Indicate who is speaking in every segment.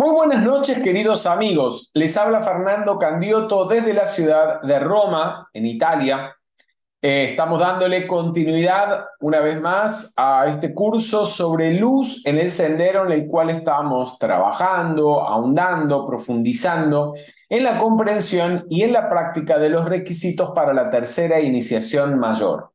Speaker 1: Muy buenas noches, queridos amigos. Les habla Fernando Candiotto desde la ciudad de Roma, en Italia. Estamos dándole continuidad una vez más a este curso sobre luz en el sendero en el cual estamos trabajando, ahondando, profundizando en la comprensión y en la práctica de los requisitos para la tercera iniciación mayor.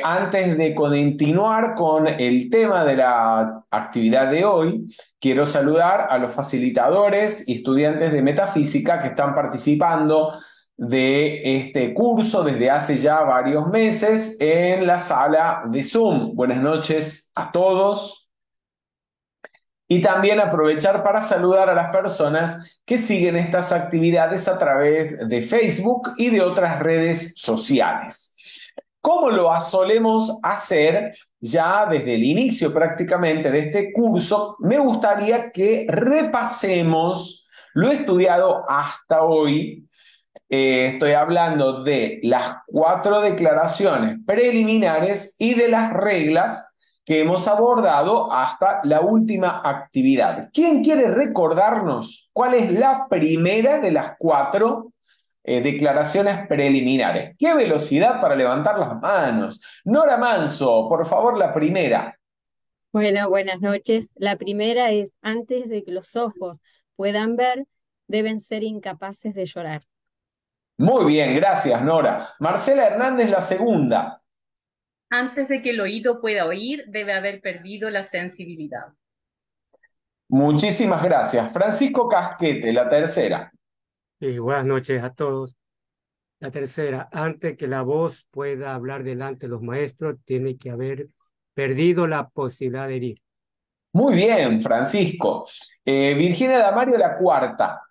Speaker 1: Antes de continuar con el tema de la actividad de hoy, quiero saludar a los facilitadores y estudiantes de metafísica que están participando de este curso desde hace ya varios meses en la sala de Zoom. Buenas noches a todos. Y también aprovechar para saludar a las personas que siguen estas actividades a través de Facebook y de otras redes sociales. ¿Cómo lo solemos hacer ya desde el inicio prácticamente de este curso? Me gustaría que repasemos lo estudiado hasta hoy. Estoy hablando de las 4 declaraciones preliminares y de las reglas que hemos abordado hasta la última actividad. ¿Quién quiere recordarnos cuál es la primera de las 4 declaraciones preliminares? ¡Qué velocidad para levantar las manos! Nora Manso, por favor, la primera.
Speaker 2: Bueno, buenas noches. La primera es, antes de que los ojos puedan ver, deben ser incapaces de llorar.
Speaker 1: Muy bien, gracias, Nora. Marcela Hernández, la segunda.
Speaker 3: Antes de que el oído pueda oír, debe haber perdido la sensibilidad.
Speaker 1: Muchísimas gracias. Francisco Casquete, la tercera.
Speaker 4: Y buenas noches a todos. La tercera, antes que la voz pueda hablar delante de los maestros, tiene que haber perdido la posibilidad de herir.
Speaker 1: Muy bien, Francisco. Virginia Damario, la cuarta.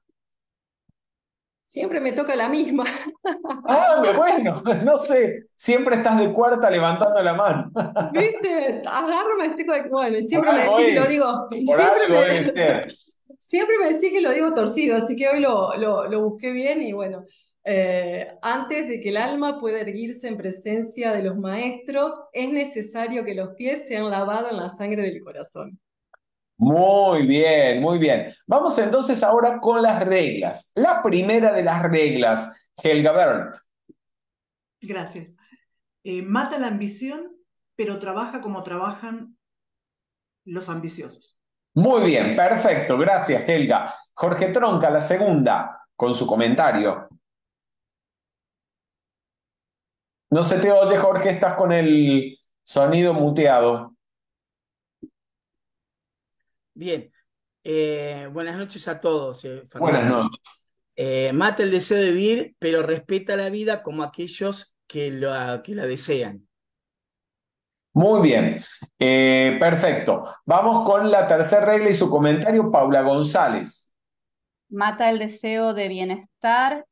Speaker 5: Siempre me toca la misma.
Speaker 1: Ah, bueno, no sé, siempre estás de cuarta levantando la mano.
Speaker 5: ¿Viste? Agarro, estoy bueno, y
Speaker 1: Por
Speaker 5: siempre me
Speaker 1: algo
Speaker 5: decís que lo
Speaker 1: es,
Speaker 5: digo, y
Speaker 1: por algo debe ser.
Speaker 5: siempre me decís que lo digo torcido, así que hoy lo busqué bien y bueno, antes de que el alma pueda erguirse en presencia de los maestros, es necesario que los pies sean lavados en la sangre del corazón.
Speaker 1: Muy bien, muy bien. Vamos entonces ahora con las reglas. La primera de las reglas, Helga Berndt.
Speaker 6: Gracias. Mata la ambición, pero trabaja como trabajan los ambiciosos.
Speaker 1: Muy bien, perfecto, gracias, Helga. Jorge Tronca, la segunda, con su comentario. No se te oye, Jorge, estás con el sonido muteado.
Speaker 7: Bien, buenas noches a todos,
Speaker 1: Buenas
Speaker 7: Fernando.
Speaker 1: noches.
Speaker 7: Mata el deseo de vivir, pero respeta la vida como aquellos que la desean.
Speaker 1: Muy bien, perfecto. Vamos con la tercera regla y su comentario, Paula González.
Speaker 8: Mata el deseo de bienestar,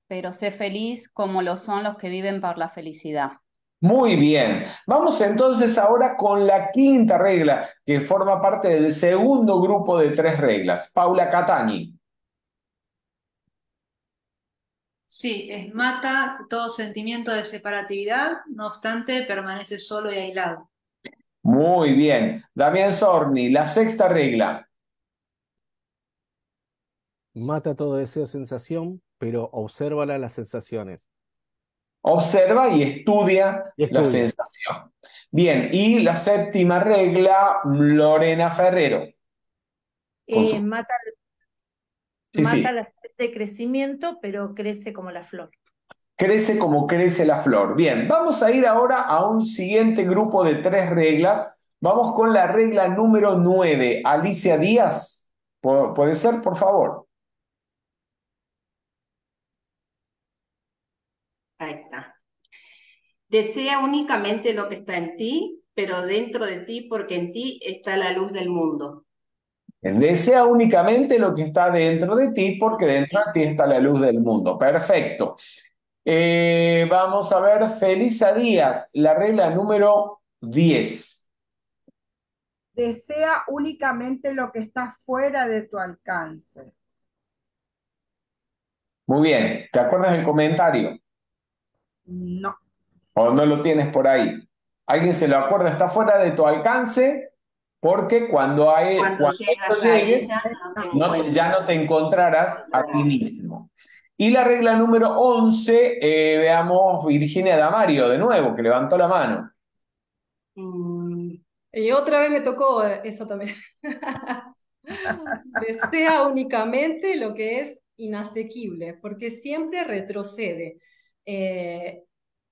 Speaker 8: pero sé feliz como lo son los que viven por la felicidad.
Speaker 1: Muy bien. Vamos entonces ahora con la quinta regla, que forma parte del segundo grupo de 3 reglas. Paula Catani.
Speaker 9: Sí, mata todo sentimiento de separatividad, no obstante, permanece solo y aislado.
Speaker 1: Muy bien. Damián Sorni, la sexta regla.
Speaker 10: Mata todo deseo de sensación, pero obsérvala las sensaciones.
Speaker 1: Observa y estudia
Speaker 10: Y
Speaker 1: la
Speaker 10: estudia.
Speaker 1: sensación. Bien, y la séptima regla, Lorena Ferrero. Con su...
Speaker 11: Mata,
Speaker 1: Sí,
Speaker 11: mata
Speaker 1: sí.
Speaker 11: la sed de crecimiento, pero crece como la flor.
Speaker 1: Crece como crece la flor. Bien, vamos a ir ahora a un siguiente grupo de 3 reglas. Vamos con la regla número 9. Alicia Díaz, ¿puede ser, por favor?
Speaker 12: Ahí está. Desea únicamente lo que está en ti, pero dentro de ti, porque en ti está la luz del mundo.
Speaker 1: Desea únicamente lo que está dentro de ti, porque dentro de ti está la luz del mundo. Perfecto. Vamos a ver, Felisa Díaz, la regla número 10.
Speaker 13: Desea únicamente lo que está fuera de tu alcance.
Speaker 1: Muy bien, ¿te acuerdas del comentario?
Speaker 13: No.
Speaker 1: ¿O no lo tienes por ahí? ¿Alguien se lo acuerda? ¿Está fuera de tu alcance? porque cuando
Speaker 12: Cuando llegas a
Speaker 1: llegues,
Speaker 12: ella, no te
Speaker 1: ya no te encontrarás a ti mismo. Y la regla número 11, veamos Virginia Damario de nuevo, que levantó la mano.
Speaker 5: Y otra vez me tocó eso también. Desea únicamente lo que es inasequible, porque siempre retrocede.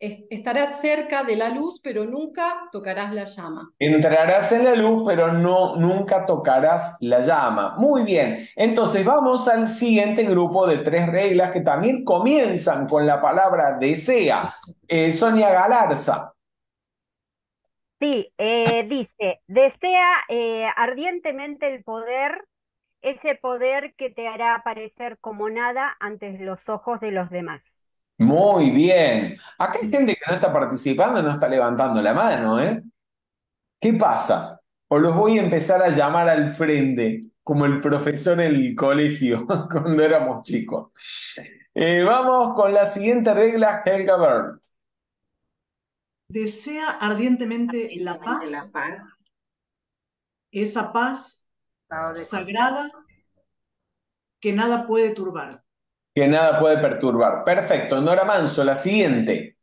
Speaker 5: Estarás cerca de la luz, pero nunca tocarás la llama.
Speaker 1: Entrarás en la luz, pero nunca tocarás la llama. Muy bien, entonces vamos al siguiente grupo de 3 reglas que también comienzan con la palabra desea. Sonia Galarza.
Speaker 14: Sí, dice, desea ardientemente el poder, ese poder que te hará aparecer como nada ante los ojos de los demás.
Speaker 1: Muy bien. Acá hay gente que no está participando, no está levantando la mano, ¿eh? ¿Qué pasa? O los voy a empezar a llamar al frente, como el profesor en el colegio, cuando éramos chicos. Vamos con la siguiente regla, Helga Bert.
Speaker 6: Desea ardientemente la paz, esa paz sagrada que nada puede turbar.
Speaker 1: Que nada puede perturbar. Perfecto. Nora Manso, la siguiente.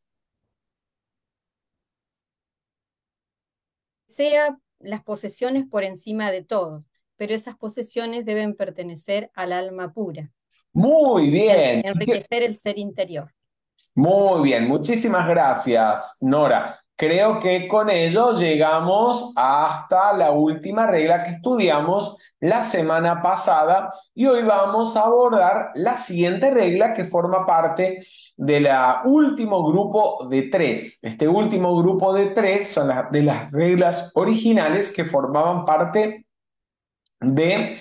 Speaker 2: Sea las posesiones por encima de todo, pero esas posesiones deben pertenecer al alma pura.
Speaker 1: Muy bien.
Speaker 2: Enriquecer el ser interior.
Speaker 1: Muy bien. Muchísimas gracias, Nora. Creo que con ello llegamos hasta la última regla que estudiamos la semana pasada y hoy vamos a abordar la siguiente regla que forma parte del último grupo de 3. Este último grupo de 3 son de las reglas originales que formaban parte de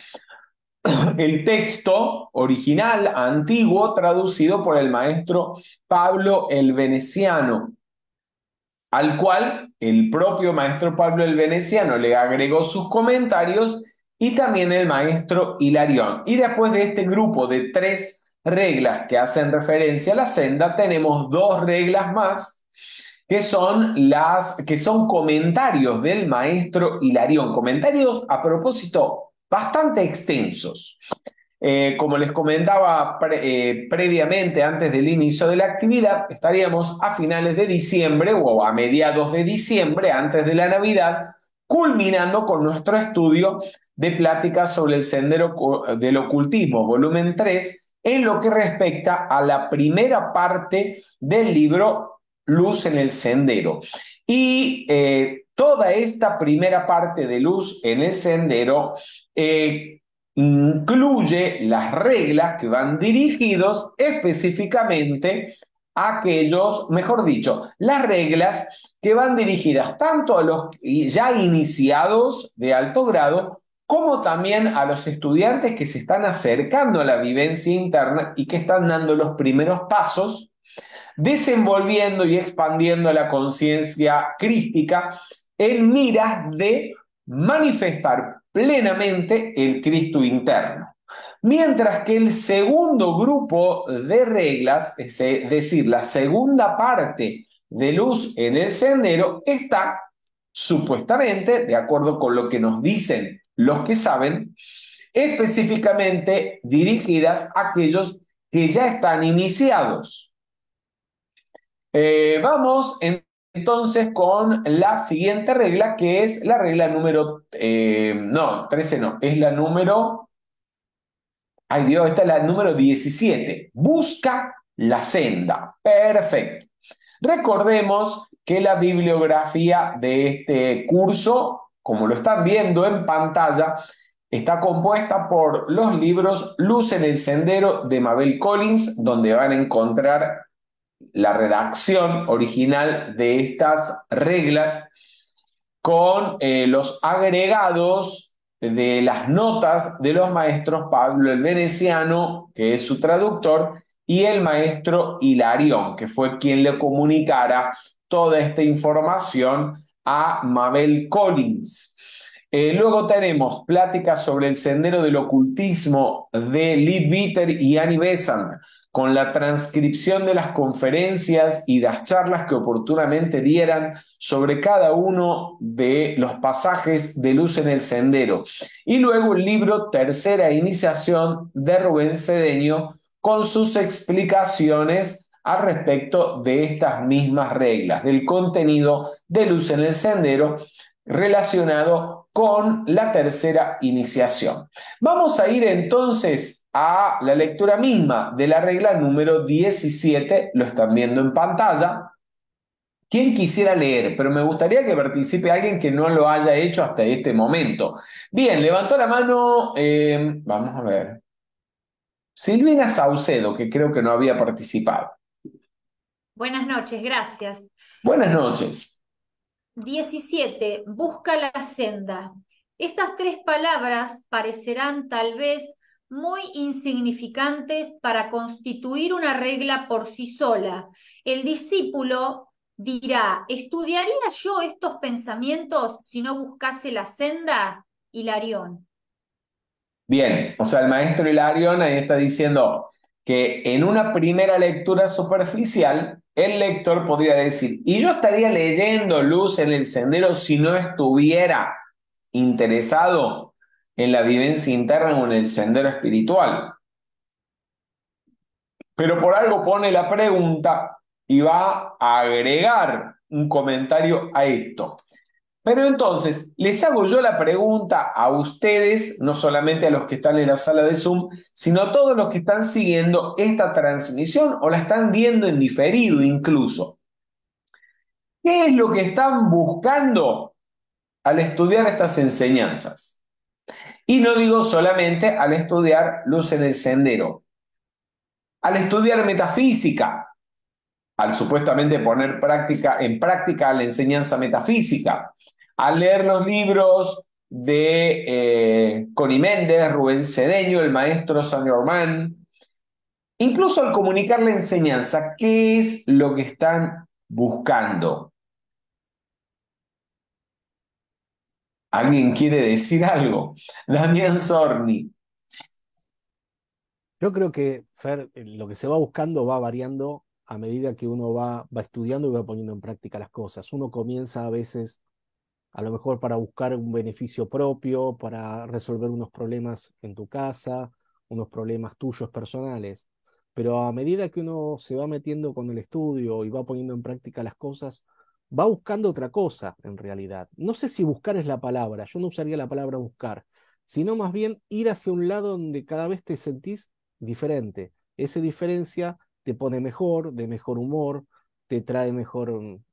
Speaker 1: el texto original antiguo traducido por el maestro Pablo el Veneciano, al cual el propio maestro Pablo el Veneciano le agregó sus comentarios y también el maestro Hilarión. Y después de este grupo de 3 reglas que hacen referencia a la senda, tenemos 2 reglas más que son comentarios del maestro Hilarión, comentarios a propósito bastante extensos. Como les comentaba previamente, antes del inicio de la actividad, estaríamos a finales de diciembre o a mediados de diciembre, antes de la Navidad, culminando con nuestro estudio de pláticas sobre el sendero del ocultismo, volumen 3, en lo que respecta a la primera parte del libro Luz en el Sendero. Y toda esta primera parte de Luz en el Sendero incluye las reglas que van dirigidos específicamente a aquellos, mejor dicho, las reglas que van dirigidas tanto a los ya iniciados de alto grado como también a los estudiantes que se están acercando a la vivencia interna y que están dando los primeros pasos, desenvolviendo y expandiendo la conciencia crística en miras de manifestar plenamente el Cristo interno. Mientras que el segundo grupo de reglas, es decir, la segunda parte de Luz en el Sendero, está supuestamente, de acuerdo con lo que nos dicen los que saben, específicamente dirigidas a aquellos que ya están iniciados. Vamos entonces con la siguiente regla, que es la regla número... no, 13 no, es la número... Ay Dios, esta es la número 17. Busca la senda. Perfecto. Recordemos que la bibliografía de este curso, como lo están viendo en pantalla, está compuesta por los libros Luz en el Sendero de Mabel Collins, donde van a encontrar la redacción original de estas reglas con los agregados de las notas de los maestros Pablo el Veneciano, que es su traductor, y el maestro Hilarión, que fue quien le comunicara toda esta información a Mabel Collins. Luego tenemos pláticas sobre el sendero del ocultismo de Leadbeater y Annie Besant, con la transcripción de las conferencias y las charlas que oportunamente dieran sobre cada uno de los pasajes de Luz en el Sendero. Y luego el libro Tercera Iniciación de Rubén Cedeño con sus explicaciones al respecto de estas mismas reglas, del contenido de Luz en el Sendero relacionado con la tercera iniciación. Vamos a ir entonces a la lectura misma de la regla número 17, lo están viendo en pantalla. ¿Quién quisiera leer? Pero me gustaría que participe alguien que no lo haya hecho hasta este momento. Bien, levantó la mano, vamos a ver. Silvina Saucedo, que creo que no había participado.
Speaker 15: Buenas noches, gracias.
Speaker 1: Buenas noches.
Speaker 15: 17. Busca la senda. Estas tres palabras parecerán tal vez muy insignificantes para constituir una regla por sí sola. El discípulo dirá, ¿estudiaría yo estos pensamientos si no buscase la senda? Hilarión.
Speaker 1: Bien, o sea, el maestro Hilarión ahí está diciendo que en una primera lectura superficial, el lector podría decir, ¿y yo estaría leyendo Luz en el Sendero si no estuviera interesado en la vivencia interna o en el sendero espiritual? Pero por algo pone la pregunta y va a agregar un comentario a esto. Pero entonces, les hago yo la pregunta a ustedes, no solamente a los que están en la sala de Zoom, sino a todos los que están siguiendo esta transmisión o la están viendo en diferido incluso. ¿Qué es lo que están buscando al estudiar estas enseñanzas? Y no digo solamente al estudiar Luz en el Sendero. Al estudiar metafísica, al supuestamente poner en práctica la enseñanza metafísica, al leer los libros de Connie Méndez, Rubén Cedeño, el maestro Saint Germain, incluso al comunicar la enseñanza, ¿qué es lo que están buscando? ¿Alguien quiere decir algo? Damián Sorni.
Speaker 10: Yo creo que, Fer, lo que se va buscando va variando a medida que uno va estudiando y va poniendo en práctica las cosas. Uno comienza a veces, a lo mejor para buscar un beneficio propio, para resolver unos problemas en tu casa, unos problemas tuyos personales. Pero a medida que uno se va metiendo con el estudio y va poniendo en práctica las cosas, va buscando otra cosa en realidad. No sé si buscar es la palabra, yo no usaría la palabra buscar, sino más bien ir hacia un lado donde cada vez te sentís diferente. Esa diferencia te pone mejor, de mejor humor, te trae mejor un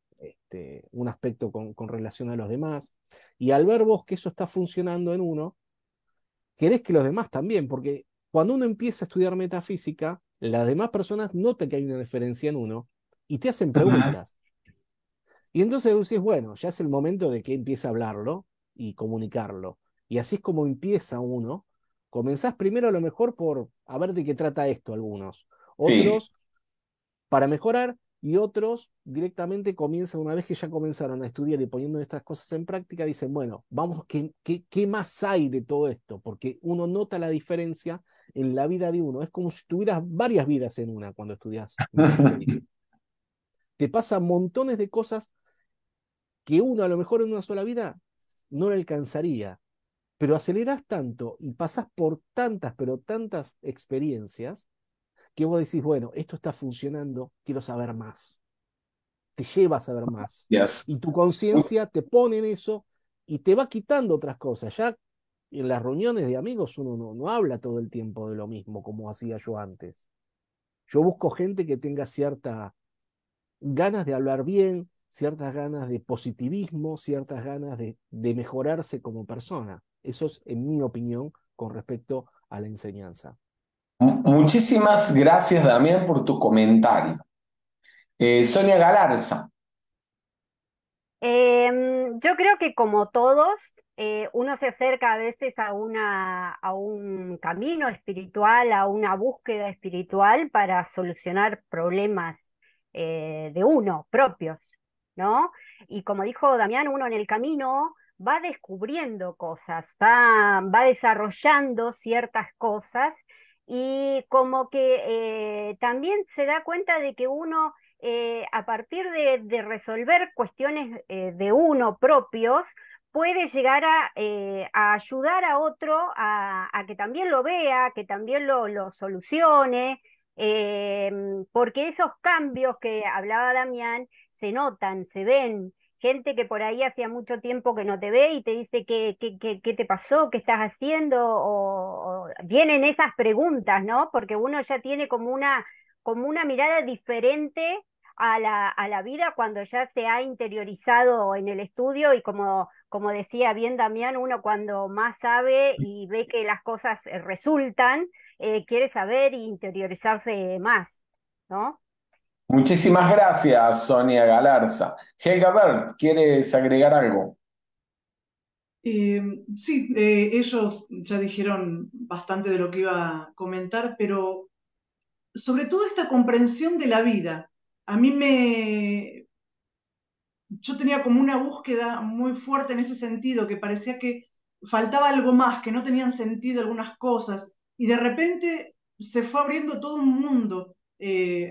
Speaker 10: aspecto con relación a los demás. Y al ver vos que eso está funcionando en uno, querés que los demás también, porque cuando uno empieza a estudiar metafísica, las demás personas notan que hay una diferencia en uno y te hacen preguntas. Y entonces decís, bueno, ya es el momento de que empiece a hablarlo y comunicarlo. Y así es como empieza uno. Comenzás primero a lo mejor por a ver de qué trata esto algunos. Otros para mejorar y otros directamente comienzan, una vez que ya comenzaron a estudiar y poniendo estas cosas en práctica, dicen, bueno, vamos, ¿qué más hay de todo esto? Porque uno nota la diferencia en la vida de uno. Es como si tuvieras varias vidas en una cuando estudias metafísica. Te pasan montones de cosas que uno a lo mejor en una sola vida no le alcanzaría. Pero acelerás tanto y pasás por tantas, pero tantas experiencias que vos decís, bueno, esto está funcionando, quiero saber más. Te lleva a saber más.
Speaker 1: Yes.
Speaker 10: Y tu conciencia te pone en eso y te va quitando otras cosas. Ya en las reuniones de amigos uno no habla todo el tiempo de lo mismo como hacía yo antes. Yo busco gente que tenga ciertas ganas de hablar bien, ciertas ganas de positivismo, ciertas ganas de mejorarse como persona. Eso es, en mi opinión, con respecto a la enseñanza.
Speaker 1: Muchísimas gracias, Damián, por tu comentario. Sonia Galarza.
Speaker 14: Yo creo que como todos, uno se acerca a veces a un camino espiritual, a una búsqueda espiritual para solucionar problemas de uno propios, ¿no? Y como dijo Damián, uno en el camino va descubriendo cosas, va desarrollando ciertas cosas y como que también se da cuenta de que uno, a partir de resolver cuestiones de uno propios, puede llegar a ayudar a otro a que también lo vea, que también lo solucione, porque esos cambios que hablaba Damián se notan, se ven. Gente que por ahí hacía mucho tiempo que no te ve y te dice qué te pasó, qué estás haciendo, o vienen esas preguntas, ¿no? Porque uno ya tiene como una mirada diferente a la vida cuando ya se ha interiorizado en el estudio y como decía bien Damián, uno cuando más sabe y ve que las cosas resultan, quiere saber e interiorizarse más, ¿no?
Speaker 1: Muchísimas gracias, Sonia Galarza. Helga Bert, ¿quieres agregar algo?
Speaker 6: Sí, ellos ya dijeron bastante de lo que iba a comentar, pero sobre todo esta comprensión de la vida. A mí yo tenía como una búsqueda muy fuerte en ese sentido, que parecía que faltaba algo más, que no tenían sentido algunas cosas, y de repente se fue abriendo todo un mundo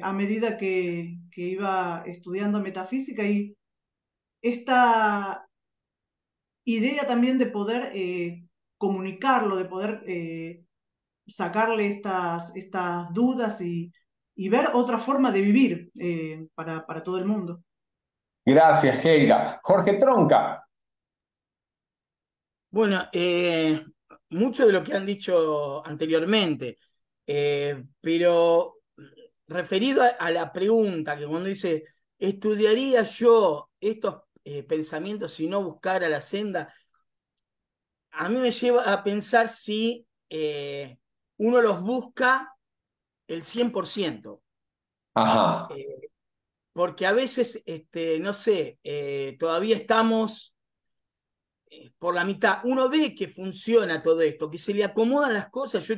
Speaker 6: a medida que iba estudiando metafísica, y esta idea también de poder comunicarlo, de poder sacarle estas dudas y ver otra forma de vivir para todo el mundo.
Speaker 1: Gracias, Helga. Jorge Tronca.
Speaker 7: Bueno, mucho de lo que han dicho anteriormente, pero referido a la pregunta que cuando dice, ¿estudiaría yo estos pensamientos si no buscara la senda? A mí me lleva a pensar si uno los busca el 100%.
Speaker 1: Ajá.
Speaker 7: Porque a veces, no sé, todavía estamos por la mitad. Uno ve que funciona todo esto, que se le acomodan las cosas. Yo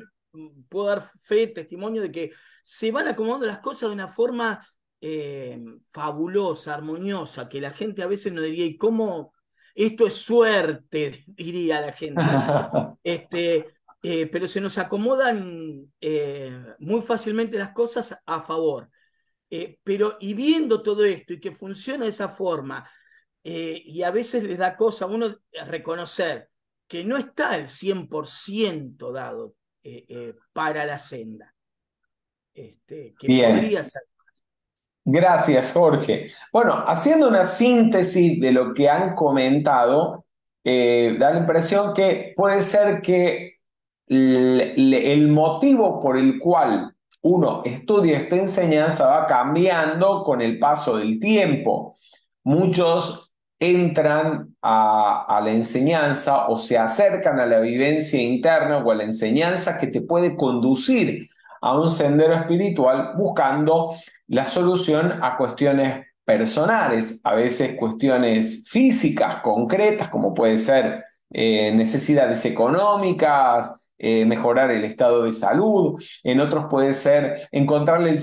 Speaker 7: puedo dar fe, testimonio de que se van acomodando las cosas de una forma fabulosa, armoniosa, que la gente a veces no diría, ¿y cómo? Esto es suerte, diría la gente. Pero se nos acomodan muy fácilmente las cosas a favor. Pero y viendo todo esto y que funciona de esa forma, y a veces les da cosa a uno reconocer que no está el 100% dado para la senda, que
Speaker 1: Bien.
Speaker 7: podría ser.
Speaker 1: Gracias, Jorge. Bueno, haciendo una síntesis de lo que han comentado, da la impresión que puede ser que el motivo por el cual uno estudia esta enseñanza va cambiando con el paso del tiempo. Muchos entran a la enseñanza o se acercan a la vivencia interna o a la enseñanza que te puede conducir a un sendero espiritual buscando la solución a cuestiones personales, a veces cuestiones físicas, concretas, como puede ser necesidades económicas, mejorar el estado de salud, en otros puede ser encontrarle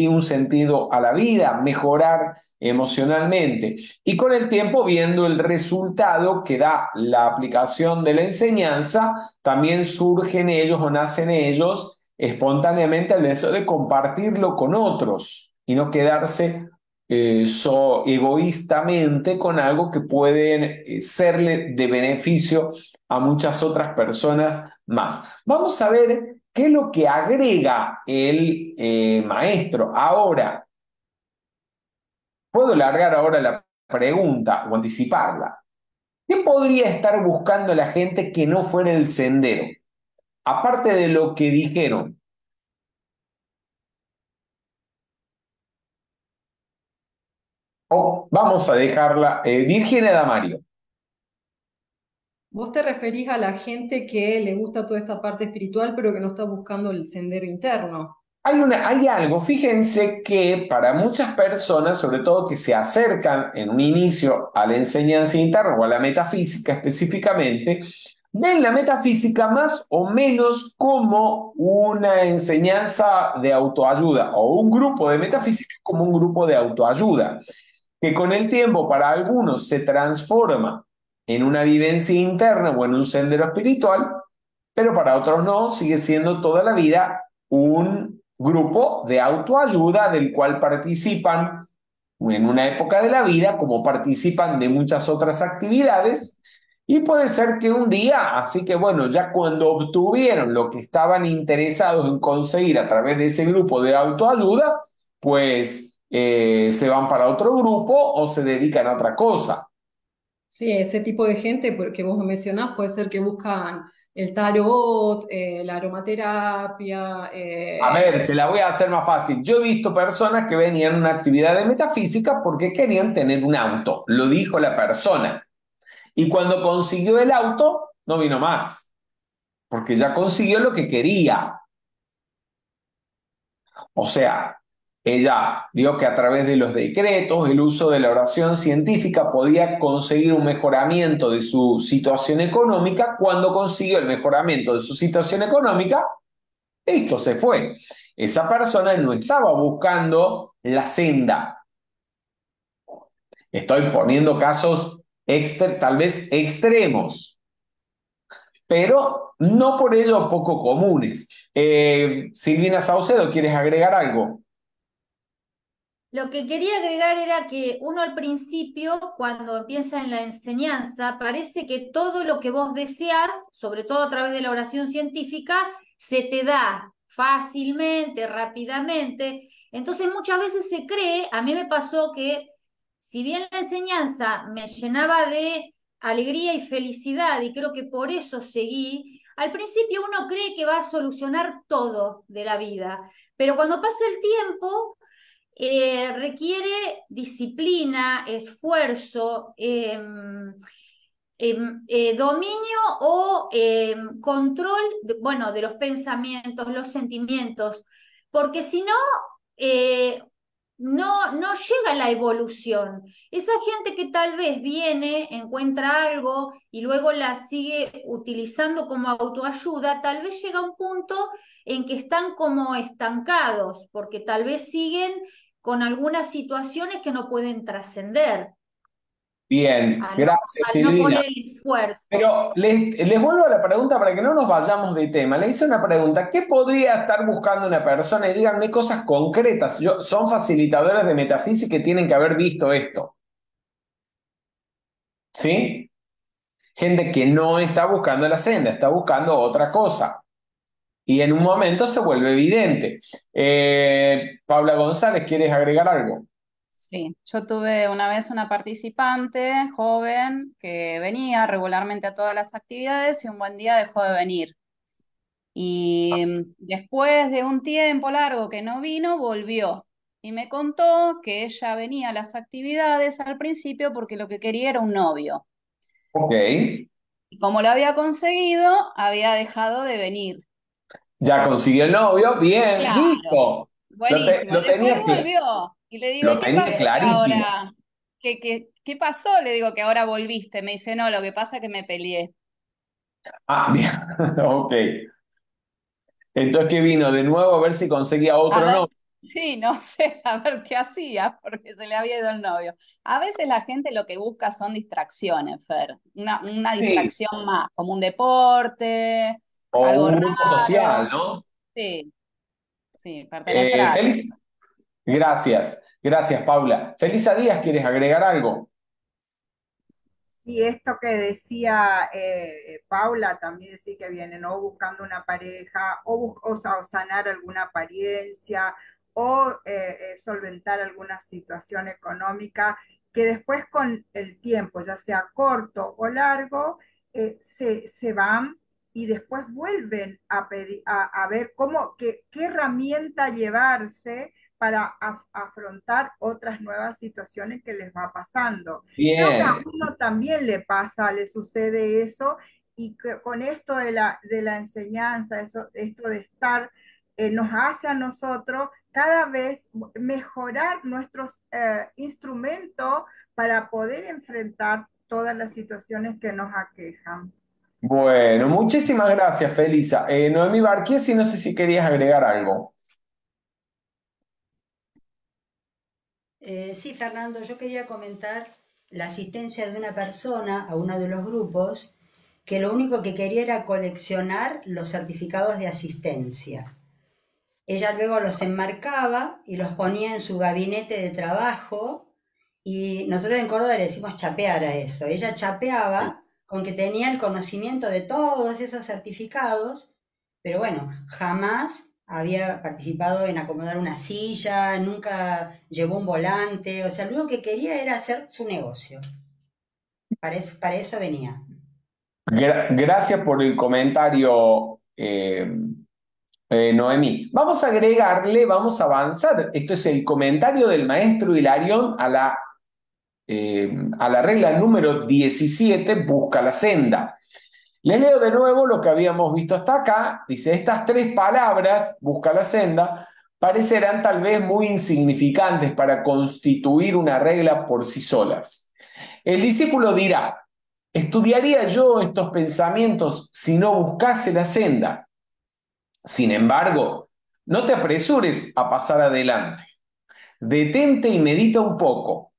Speaker 1: un sentido a la vida, mejorar emocionalmente. Y con el tiempo, viendo el resultado que da la aplicación de la enseñanza, también surge en ellos o nace en ellos espontáneamente el deseo de compartirlo con otros y no quedarse egoístamente con algo que puede serle de beneficio a muchas otras personas más. Vamos a ver qué es lo que agrega el maestro. Ahora, puedo largar ahora la pregunta o anticiparla. ¿Qué podría estar buscando la gente que no fuera el sendero? Aparte de lo que dijeron. Vamos a dejarla. Virginia Damario.
Speaker 5: Vos te referís a la gente que le gusta toda esta parte espiritual, pero que no está buscando el sendero interno.
Speaker 1: Hay algo, fíjense que para muchas personas, sobre todo que se acercan en un inicio a la enseñanza interna o a la metafísica específicamente, ven la metafísica más o menos como una enseñanza de autoayuda o un grupo de metafísica como un grupo de autoayuda, que con el tiempo para algunos se transforma en una vivencia interna o en un sendero espiritual, pero para otros no, sigue siendo toda la vida un grupo de autoayuda del cual participan en una época de la vida, como participan de muchas otras actividades, y puede ser que un día, así que bueno, ya cuando obtuvieron lo que estaban interesados en conseguir a través de ese grupo de autoayuda, pues se van para otro grupo o se dedican a otra cosa.
Speaker 5: Sí, ese tipo de gente que vos mencionás puede ser que buscan el tarot, la aromaterapia.
Speaker 1: A ver, se la voy a hacer más fácil. Yo he visto personas que venían a una actividad de metafísica porque querían tener un auto, lo dijo la persona. Y cuando consiguió el auto, no vino más, porque ya consiguió lo que quería. O sea, ella vio que a través de los decretos, el uso de la oración científica, podía conseguir un mejoramiento de su situación económica. Cuando consiguió el mejoramiento de su situación económica, esto se fue. Esa persona no estaba buscando la senda. Estoy poniendo casos tal vez extremos, pero no por ello poco comunes. Silvina Saucedo, ¿quieres agregar algo?
Speaker 15: Lo que quería agregar era que uno al principio, cuando empieza en la enseñanza, parece que todo lo que vos deseas, sobre todo a través de la oración científica, se te da fácilmente, rápidamente. Entonces muchas veces se cree, a mí me pasó que si bien la enseñanza me llenaba de alegría y felicidad, y creo que por eso seguí, al principio uno cree que va a solucionar todo de la vida, pero cuando pasa el tiempo requiere disciplina, esfuerzo, dominio o control, bueno, de los pensamientos, los sentimientos, porque si no, no llega la evolución. Esa gente que tal vez viene, encuentra algo y luego la sigue utilizando como autoayuda, tal vez llega a un punto en que están como estancados, porque tal vez siguen con algunas situaciones que no pueden trascender
Speaker 1: Bien, gracias
Speaker 15: al no
Speaker 1: Silvina.
Speaker 15: poner el esfuerzo.
Speaker 1: Pero les vuelvo a la pregunta para que no nos vayamos de tema. Le hice una pregunta, ¿qué podría estar buscando una persona? Y díganme cosas concretas. Son facilitadores de metafísica que tienen que haber visto esto. ¿Sí? Gente que no está buscando la senda, está buscando otra cosa. Y en un momento se vuelve evidente. Paula González, ¿quieres agregar algo?
Speaker 8: Sí, yo tuve una vez una participante joven que venía regularmente a todas las actividades y un buen día dejó de venir. Y después de un tiempo largo que no vino, volvió y me contó que ella venía a las actividades al principio porque lo que quería era un novio.
Speaker 1: Ok.
Speaker 8: Y como lo había conseguido, había dejado de venir.
Speaker 1: Ya consiguió el novio, bien,
Speaker 8: Claro,
Speaker 1: listo.
Speaker 8: buenísimo.
Speaker 1: Lo
Speaker 8: Después
Speaker 1: tenía,
Speaker 8: volvió y le digo,
Speaker 1: lo
Speaker 8: ¿y qué
Speaker 1: tenía
Speaker 8: pasó que
Speaker 1: clarísimo.
Speaker 8: ahora? ¿Qué pasó? Le digo que ahora volviste. Me dice, no, lo que pasa es que me peleé.
Speaker 1: Ah, bien, ok. Entonces, ¿qué vino? De nuevo a ver si conseguía
Speaker 8: A
Speaker 1: otro
Speaker 8: ver,
Speaker 1: novio.
Speaker 8: sí, no sé, a ver qué hacía, porque se le había ido el novio. A veces la gente lo que busca son distracciones, Fer. Una
Speaker 1: Sí,
Speaker 8: distracción más, como un deporte,
Speaker 1: o
Speaker 8: algo
Speaker 1: un grupo social,
Speaker 8: raro.
Speaker 1: ¿no?
Speaker 8: Sí, sí, pertenecer a algo.
Speaker 1: Feliz, gracias, Paula. Felisa Díaz, ¿quieres agregar algo?
Speaker 13: Y esto que decía Paula, también decía que vienen o buscando una pareja, o sanar alguna apariencia, o solventar alguna situación económica, que después con el tiempo, ya sea corto o largo, se van y después vuelven a pedir, a ver qué herramienta llevarse para afrontar otras nuevas situaciones que les va pasando. Creo que a
Speaker 1: Bien,
Speaker 13: uno también le pasa, le sucede eso, y que con esto de la enseñanza, esto de estar, nos hace a nosotros cada vez mejorar nuestros instrumentos para poder enfrentar todas las situaciones que nos aquejan.
Speaker 1: bueno, muchísimas gracias, Felisa. Noemí Barquiesi, no sé si querías agregar algo.
Speaker 16: Sí, Fernando, yo quería comentar la asistencia de una persona a uno de los grupos que lo único que quería era coleccionar los certificados de asistencia. ella luego los enmarcaba y los ponía en su gabinete de trabajo y nosotros en Córdoba le decimos chapear a eso. Ella chapeaba con que tenía el conocimiento de todos esos certificados, pero bueno, jamás había participado en acomodar una silla, nunca llevó un volante, o sea, lo único que quería era hacer su negocio. Para eso venía.
Speaker 1: Gracias por el comentario, Noemí. Vamos a agregarle, vamos a avanzar. Esto es el comentario del maestro Hilarión a la regla número 17, busca la senda. Les leo de nuevo lo que habíamos visto hasta acá. Dice, estas tres palabras, busca la senda, parecerán tal vez muy insignificantes para constituir una regla por sí solas. El discípulo dirá, ¿estudiaría yo estos pensamientos si no buscase la senda? Sin embargo, no te apresures a pasar adelante. Detente y medita un poco.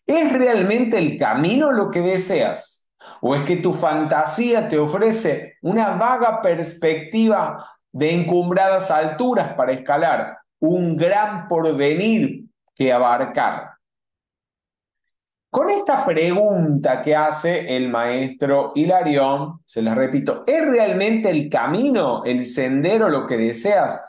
Speaker 1: ¿Es realmente el camino lo que deseas? ¿O es que tu fantasía te ofrece una vaga perspectiva de encumbradas alturas para escalar, un gran porvenir que abarcar? Con esta pregunta que hace el maestro Hilarión, se la repito, ¿es realmente el camino, el sendero lo que deseas,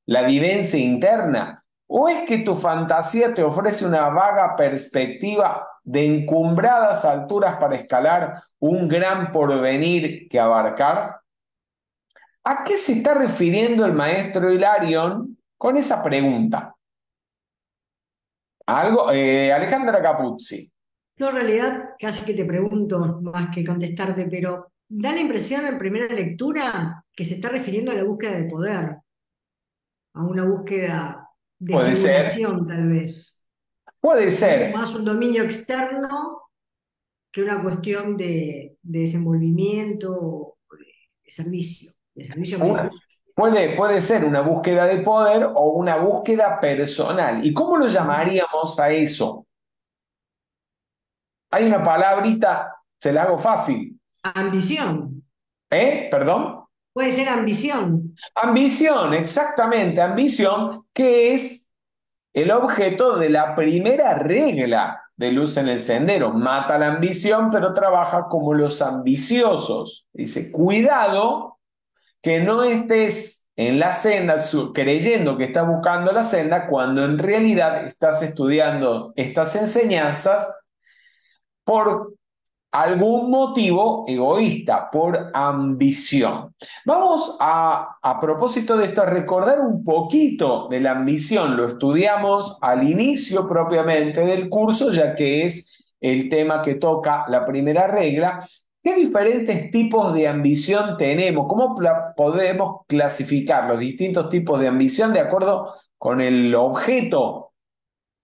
Speaker 1: la vivencia interna? ¿O es que tu fantasía te ofrece una vaga perspectiva de encumbradas alturas para escalar, un gran porvenir que abarcar? ¿A qué se está refiriendo el maestro Hilarión con esa pregunta? Alejandra Capuzzi.
Speaker 17: Yo en realidad casi que te pregunto más que contestarte, pero da la impresión en primera lectura que se está refiriendo a la búsqueda de poder, a una búsqueda de
Speaker 1: Puede ser,
Speaker 17: simulación tal vez.
Speaker 1: puede ser.
Speaker 17: Más un dominio externo que una cuestión de desenvolvimiento o de servicio mismo.
Speaker 1: Puede ser una búsqueda de poder o una búsqueda personal. ¿Y cómo lo llamaríamos a eso? Hay una palabrita, se la hago fácil.
Speaker 17: Ambición.
Speaker 1: ¿Perdón?
Speaker 17: Puede ser ambición.
Speaker 1: Ambición, exactamente. Ambición, que es el objeto de la primera regla de Luz en el Sendero. Mata la ambición, pero trabaja como los ambiciosos. Dice, cuidado que no estés en la senda creyendo que estás buscando la senda cuando en realidad estás estudiando estas enseñanzas por algún motivo egoísta, por ambición. Vamos a propósito de esto, a recordar un poquito de la ambición. Lo estudiamos al inicio propiamente del curso, ya que es el tema que toca la primera regla. ¿Qué diferentes tipos de ambición tenemos? ¿Cómo podemos clasificar los distintos tipos de ambición de acuerdo con el objeto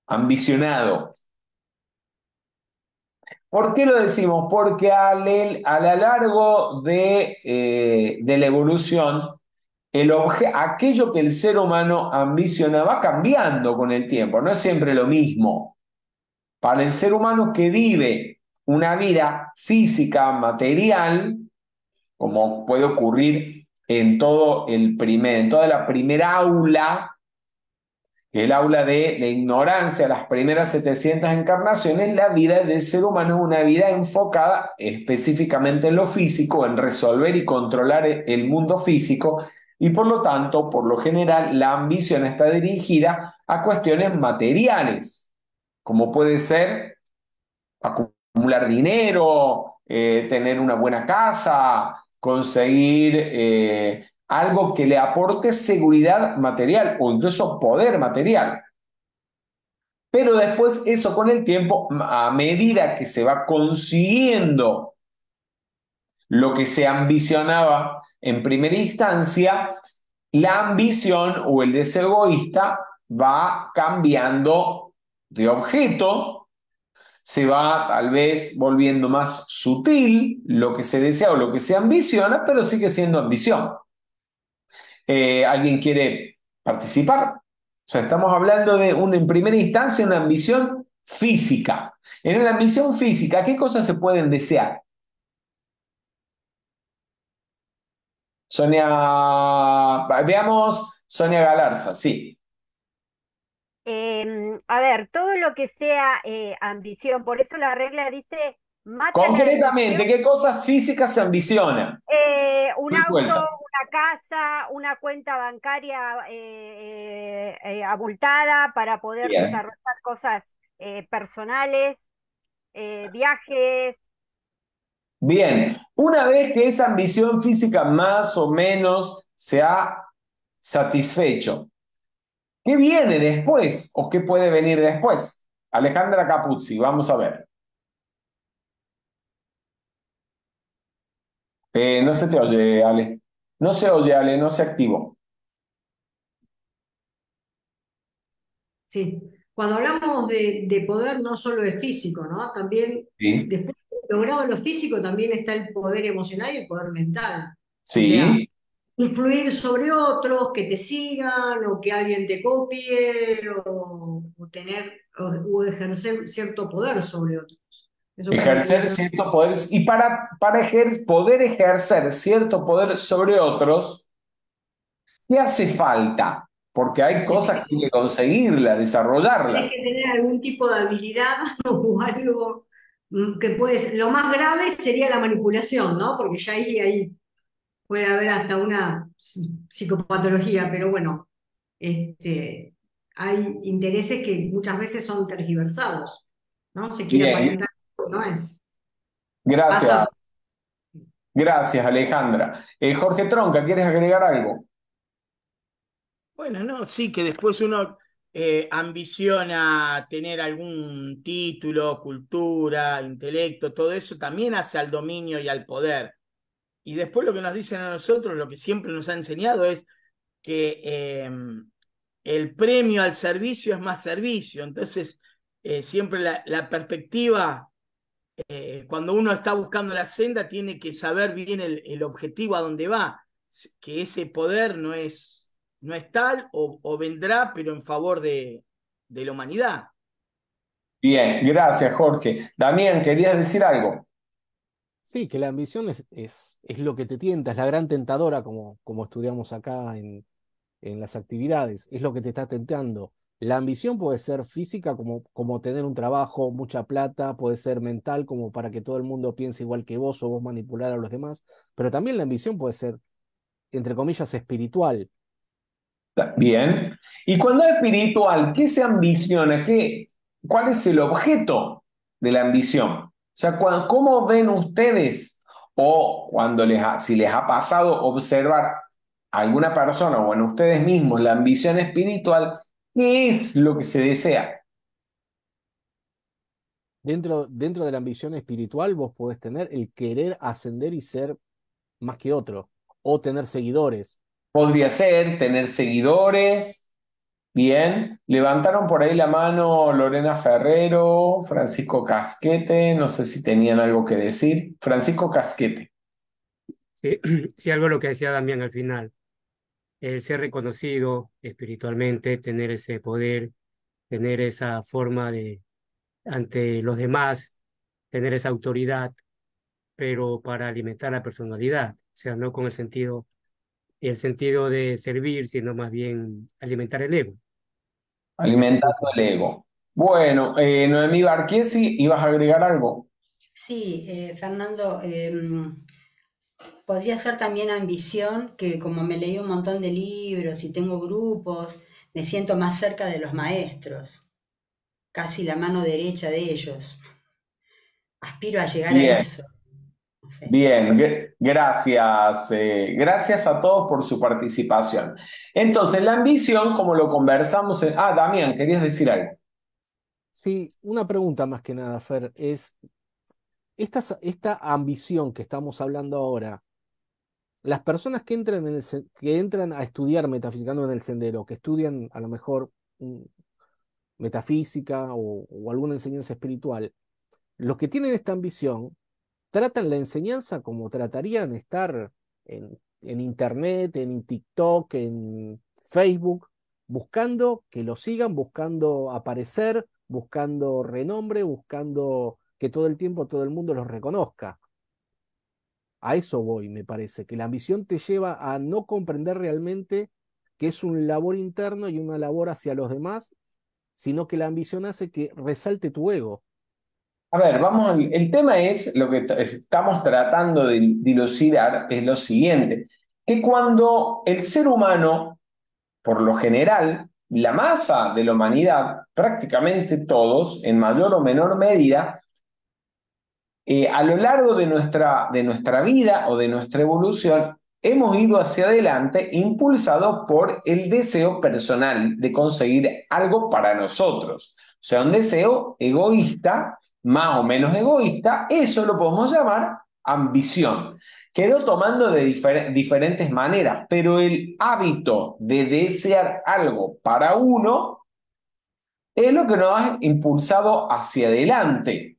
Speaker 1: ambicionado? ¿Por qué lo decimos? Porque a lo largo de la evolución, aquello que el ser humano ambiciona va cambiando con el tiempo, no es siempre lo mismo. Para el ser humano que vive una vida física, material, como puede ocurrir en toda la primera aula, el aula de la ignorancia, las primeras 700 encarnaciones, la vida del ser humano es una vida enfocada específicamente en lo físico, en resolver y controlar el mundo físico, y por lo tanto, por lo general, la ambición está dirigida a cuestiones materiales, como puede ser acumular dinero, tener una buena casa, conseguir algo que le aporte seguridad material o incluso poder material. Pero después eso con el tiempo, a medida que se va consiguiendo lo que se ambicionaba en primera instancia, la ambición o el deseo egoísta va cambiando de objeto, se va tal vez volviendo más sutil lo que se desea o lo que se ambiciona, pero sigue siendo ambición. ¿Alguien quiere participar? O sea, estamos hablando de en primera instancia una ambición física. En la ambición física, ¿qué cosas se pueden desear? Sonia, veamos Sonia Galarza, sí.
Speaker 14: A ver, todo lo que sea ambición, por eso la regla dice, mata la ambición.
Speaker 1: Concretamente, ¿qué cosas físicas se ambicionan?
Speaker 14: Un
Speaker 1: Doy
Speaker 14: auto,
Speaker 1: vueltas.
Speaker 14: una casa, una cuenta bancaria abultada para poder
Speaker 1: Bien.
Speaker 14: desarrollar cosas personales, viajes.
Speaker 1: Bien, una vez que esa ambición física más o menos se ha satisfecho, ¿qué viene después o qué puede venir después? Alejandra Capuzzi, vamos a ver. No se te oye, Ale. No se oye, Ale, no se activó.
Speaker 17: Sí, cuando hablamos de poder no solo es físico, ¿no? También,
Speaker 1: Sí.
Speaker 17: después de logrado lo físico, también está el poder emocional y el poder mental. O sea,
Speaker 1: Sí.
Speaker 17: influir sobre otros, que te sigan, o que alguien te copie, o tener, o ejercer cierto poder sobre otros. Eso para mí
Speaker 1: Ejercer
Speaker 17: es...
Speaker 1: cierto poder. Y poder ejercer cierto poder sobre otros, ¿qué hace falta? Porque hay cosas que hay que conseguirlas,
Speaker 17: Tienes que
Speaker 1: desarrollarlas.
Speaker 17: tener algún tipo de habilidad o algo que puede ser. Lo más grave sería la manipulación, ¿no? Porque ya ahí puede haber hasta una psicopatología, pero bueno, hay intereses que muchas veces son tergiversados, ¿no? Se quiere
Speaker 1: Bien,
Speaker 17: aparentar algo que no es.
Speaker 1: gracias.
Speaker 17: Pasa.
Speaker 1: Gracias, Alejandra. Jorge Tronca, ¿quieres agregar algo?
Speaker 7: Bueno, no, sí, que después uno ambiciona tener algún título, cultura, intelecto, todo eso también hace al dominio y al poder. Y después lo que nos dicen a nosotros, lo que siempre nos ha enseñado es que el premio al servicio es más servicio. Entonces, siempre la perspectiva, cuando uno está buscando la senda, tiene que saber bien el objetivo a dónde va, que ese poder no es tal o vendrá, pero en favor de la humanidad.
Speaker 1: Bien, gracias, Jorge. Damián, ¿querías decir algo?
Speaker 10: Sí, que la ambición es lo que te tienta, es la gran tentadora, como estudiamos acá en las actividades, es lo que te está tentando. La ambición puede ser física, como tener un trabajo, mucha plata, puede ser mental, como para que todo el mundo piense igual que vos o vos manipular a los demás, pero también la ambición puede ser, entre comillas, espiritual.
Speaker 1: Bien. Y cuando es espiritual, ¿qué se ambiciona? ¿Cuál es el objeto de la ambición? O sea, ¿cómo ven ustedes o si les ha pasado observar a alguna persona o en ustedes mismos la ambición espiritual, qué es lo que se desea?
Speaker 10: Dentro de la ambición espiritual, vos podés tener el querer ascender y ser más que otro, o tener seguidores.
Speaker 1: Podría ser tener seguidores. Bien, levantaron por ahí la mano Lorena Ferrero, Francisco Casquete, no sé si tenían algo que decir. Francisco Casquete.
Speaker 4: Sí, sí, algo lo que decía Damián al final, el ser reconocido espiritualmente, tener ese poder, tener esa forma de ante los demás, tener esa autoridad, pero para alimentar la personalidad, o sea, no con el sentido de servir, sino más bien alimentar el ego. Ese es
Speaker 1: Alimentando el ego. Bueno, Noemí Barquiesi, ¿ibas a agregar algo?
Speaker 16: Sí, Fernando, podría ser también ambición, que como me leí un montón de libros y tengo grupos, me siento más cerca de los maestros, casi la mano derecha de ellos. Aspiro a llegar a
Speaker 1: Bien,
Speaker 16: eso. No sé.
Speaker 1: bien, gracias. Gracias a todos por su participación. Entonces, la ambición, como lo conversamos Damián, querías decir algo.
Speaker 10: Sí, una pregunta más que nada, Fer, es esta ambición que estamos hablando ahora, las personas que entran a estudiar metafisicando en el sendero, que estudian a lo mejor metafísica o alguna enseñanza espiritual, los que tienen esta ambición tratan la enseñanza como tratarían estar en internet, en TikTok, en Facebook, buscando que lo sigan, buscando aparecer, buscando renombre, buscando que todo el tiempo todo el mundo los reconozca. A eso voy, me parece, que la ambición te lleva a no comprender realmente que es un labor interno y una labor hacia los demás, sino que la ambición hace que resalte tu ego.
Speaker 1: A ver, vamos, el tema es, lo que estamos tratando de dilucidar es lo siguiente, que cuando el ser humano, por lo general, la masa de la humanidad, prácticamente todos, en mayor o menor medida, a lo largo de nuestra vida o de nuestra evolución, hemos ido hacia adelante impulsados por el deseo personal de conseguir algo para nosotros. O sea, un deseo egoísta, más o menos egoísta, eso lo podemos llamar ambición. Quedó tomando de diferentes maneras, pero el hábito de desear algo para uno es lo que nos ha impulsado hacia adelante.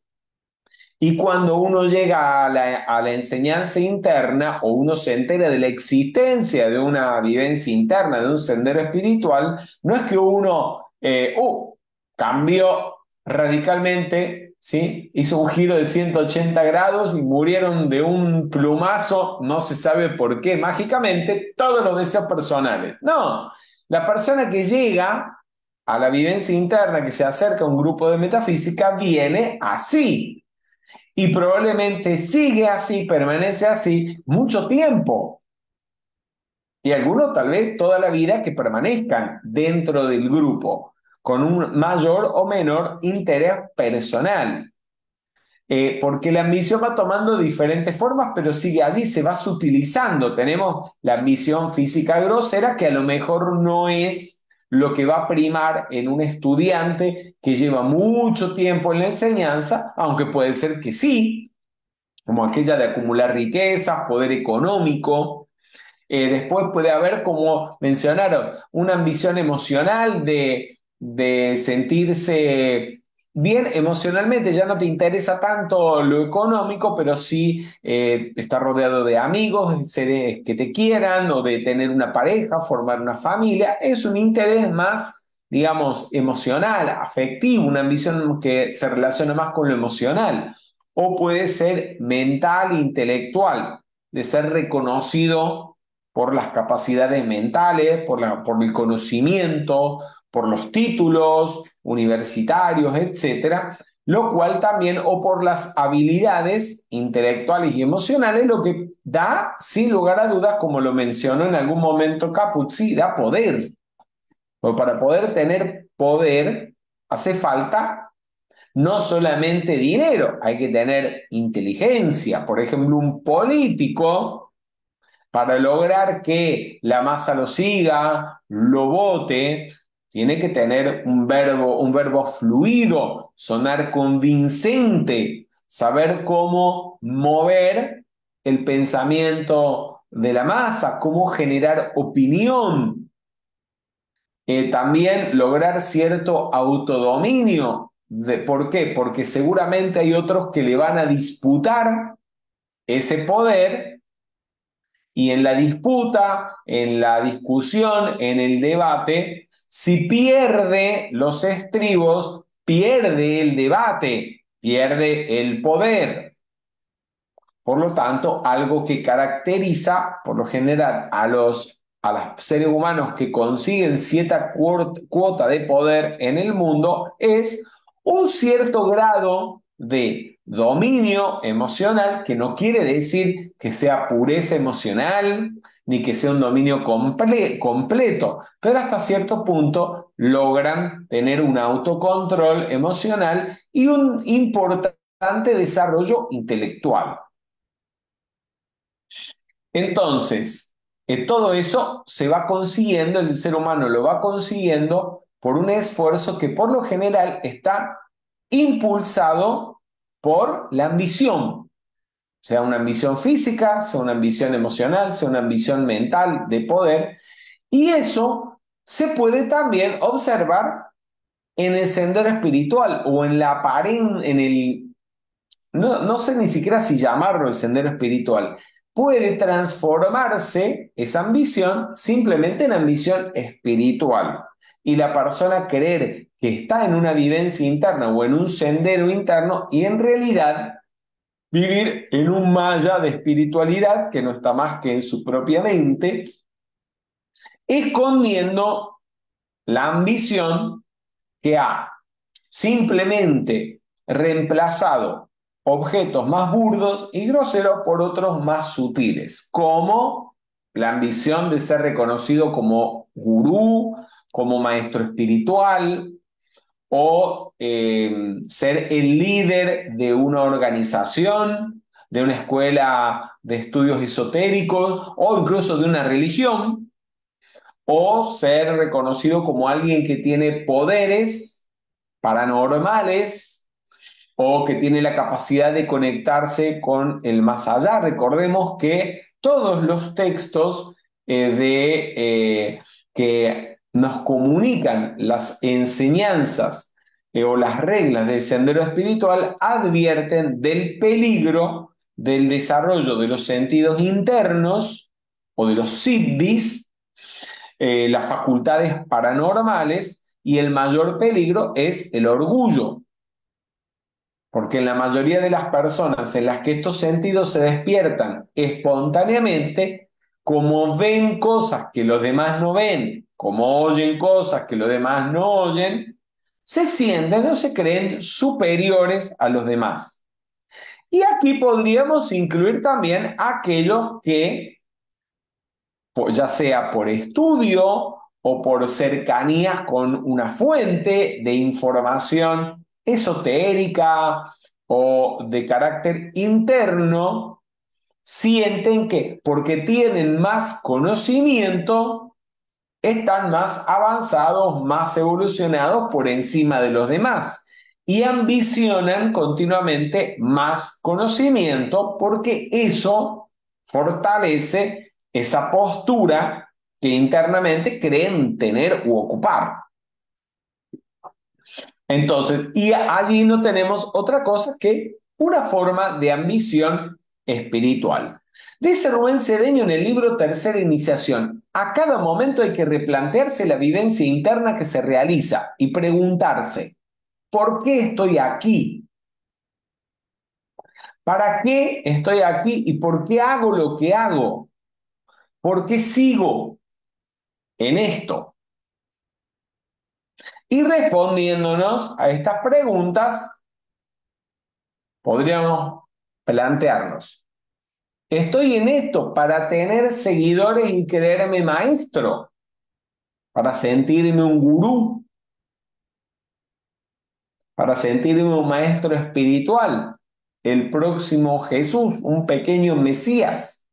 Speaker 1: Y cuando uno llega a la enseñanza interna o uno se entera de la existencia de una vivencia interna, de un sendero espiritual, no es que uno cambió radicalmente, ¿sí? Hizo un giro de 180 grados y murieron de un plumazo, no se sabe por qué, mágicamente, todos los deseos personales. No, la persona que llega a la vivencia interna, que se acerca a un grupo de metafísica, viene así. Y probablemente sigue así, permanece así mucho tiempo. Y algunos tal vez toda la vida que permanezcan dentro del grupo, con un mayor o menor interés personal. Porque la ambición va tomando diferentes formas, pero sigue allí, se va sutilizando. Tenemos la ambición física grosera, que a lo mejor no es lo que va a primar en un estudiante que lleva mucho tiempo en la enseñanza, aunque puede ser que sí, como aquella de acumular riquezas, poder económico. Después puede haber, como mencionaron, una ambición emocional de sentirse bien emocionalmente, ya no te interesa tanto lo económico, pero sí estar rodeado de amigos, seres que te quieran, o de tener una pareja, formar una familia. Es un interés más, digamos, emocional, afectivo, una ambición que se relaciona más con lo emocional. O puede ser mental, intelectual, de ser reconocido por las capacidades mentales, por el conocimiento, por los títulos universitarios, etcétera, lo cual también, o por las habilidades intelectuales y emocionales, lo que da, sin lugar a dudas, como lo mencionó en algún momento Capuzzi, da poder. Pero para poder tener poder hace falta no solamente dinero, hay que tener inteligencia. Por ejemplo, un político, para lograr que la masa lo siga, lo vote, tiene que tener un verbo fluido, sonar convincente, saber cómo mover el pensamiento de la masa, cómo generar opinión. También lograr cierto autodominio. ¿Por qué? Porque seguramente hay otros que le van a disputar ese poder, y en la disputa, en la discusión, en el debate, si pierde los estribos, pierde el debate, pierde el poder. Por lo tanto, algo que caracteriza, por lo general, a los seres humanos que consiguen cierta cuota de poder en el mundo es un cierto grado de dominio emocional, que no quiere decir que sea pureza emocional, ni que sea un dominio completo, pero hasta cierto punto logran tener un autocontrol emocional y un importante desarrollo intelectual. Entonces, todo eso se va consiguiendo, el ser humano lo va consiguiendo por un esfuerzo que por lo general está impulsado por la ambición, sea una ambición física, sea una ambición emocional, sea una ambición mental de poder, y eso se puede también observar en el sendero espiritual o en no sé ni siquiera si llamarlo el sendero espiritual. Puede transformarse esa ambición simplemente en ambición espiritual. Y la persona creer que está en una vivencia interna o en un sendero interno, y en realidad vivir en un maya de espiritualidad que no está más que en su propia mente, escondiendo la ambición que ha simplemente reemplazado objetos más burdos y groseros por otros más sutiles, como la ambición de ser reconocido como gurú, como maestro espiritual, o ser el líder de una organización, de una escuela de estudios esotéricos, o incluso de una religión, o ser reconocido como alguien que tiene poderes paranormales o que tiene la capacidad de conectarse con el más allá. Recordemos que todos los textos que nos comunican las enseñanzas o las reglas del sendero espiritual advierten del peligro del desarrollo de los sentidos internos o de los siddhis, las facultades paranormales, y el mayor peligro es el orgullo. Porque en la mayoría de las personas en las que estos sentidos se despiertan espontáneamente, como ven cosas que los demás no ven, como oyen cosas que los demás no oyen, se sienten o se creen superiores a los demás. Y aquí podríamos incluir también a aquellos que, ya sea por estudio o por cercanía con una fuente de información esotérica o de carácter interno, sienten que porque tienen más conocimiento, están más avanzados, más evolucionados por encima de los demás y ambicionan continuamente más conocimiento porque eso fortalece esa postura que internamente creen tener u ocupar. Entonces, y allí no tenemos otra cosa que una forma de ambición espiritual. Dice Rubén Cedeño en el libro Tercera Iniciación: a cada momento hay que replantearse la vivencia interna que se realiza y preguntarse, ¿por qué estoy aquí? ¿Para qué estoy aquí y por qué hago lo que hago? ¿Por qué sigo en esto? Y respondiéndonos a estas preguntas, podríamos plantearnos: ¿estoy en esto para tener seguidores y creerme maestro? ¿Para sentirme un gurú? ¿Para sentirme un maestro espiritual? ¿El próximo Jesús? ¿Un pequeño Mesías?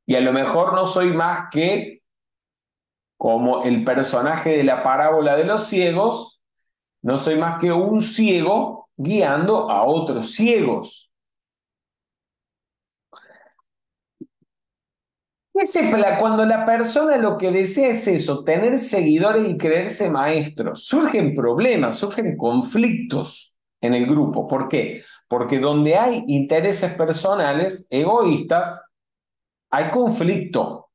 Speaker 1: Y a lo mejor no soy más que, como el personaje de la parábola de los ciegos, no soy más que un ciego guiando a otros ciegos. Cuando la persona lo que desea es eso, tener seguidores y creerse maestros, surgen problemas, surgen conflictos en el grupo. ¿Por qué? Porque donde hay intereses personales, egoístas, hay conflicto.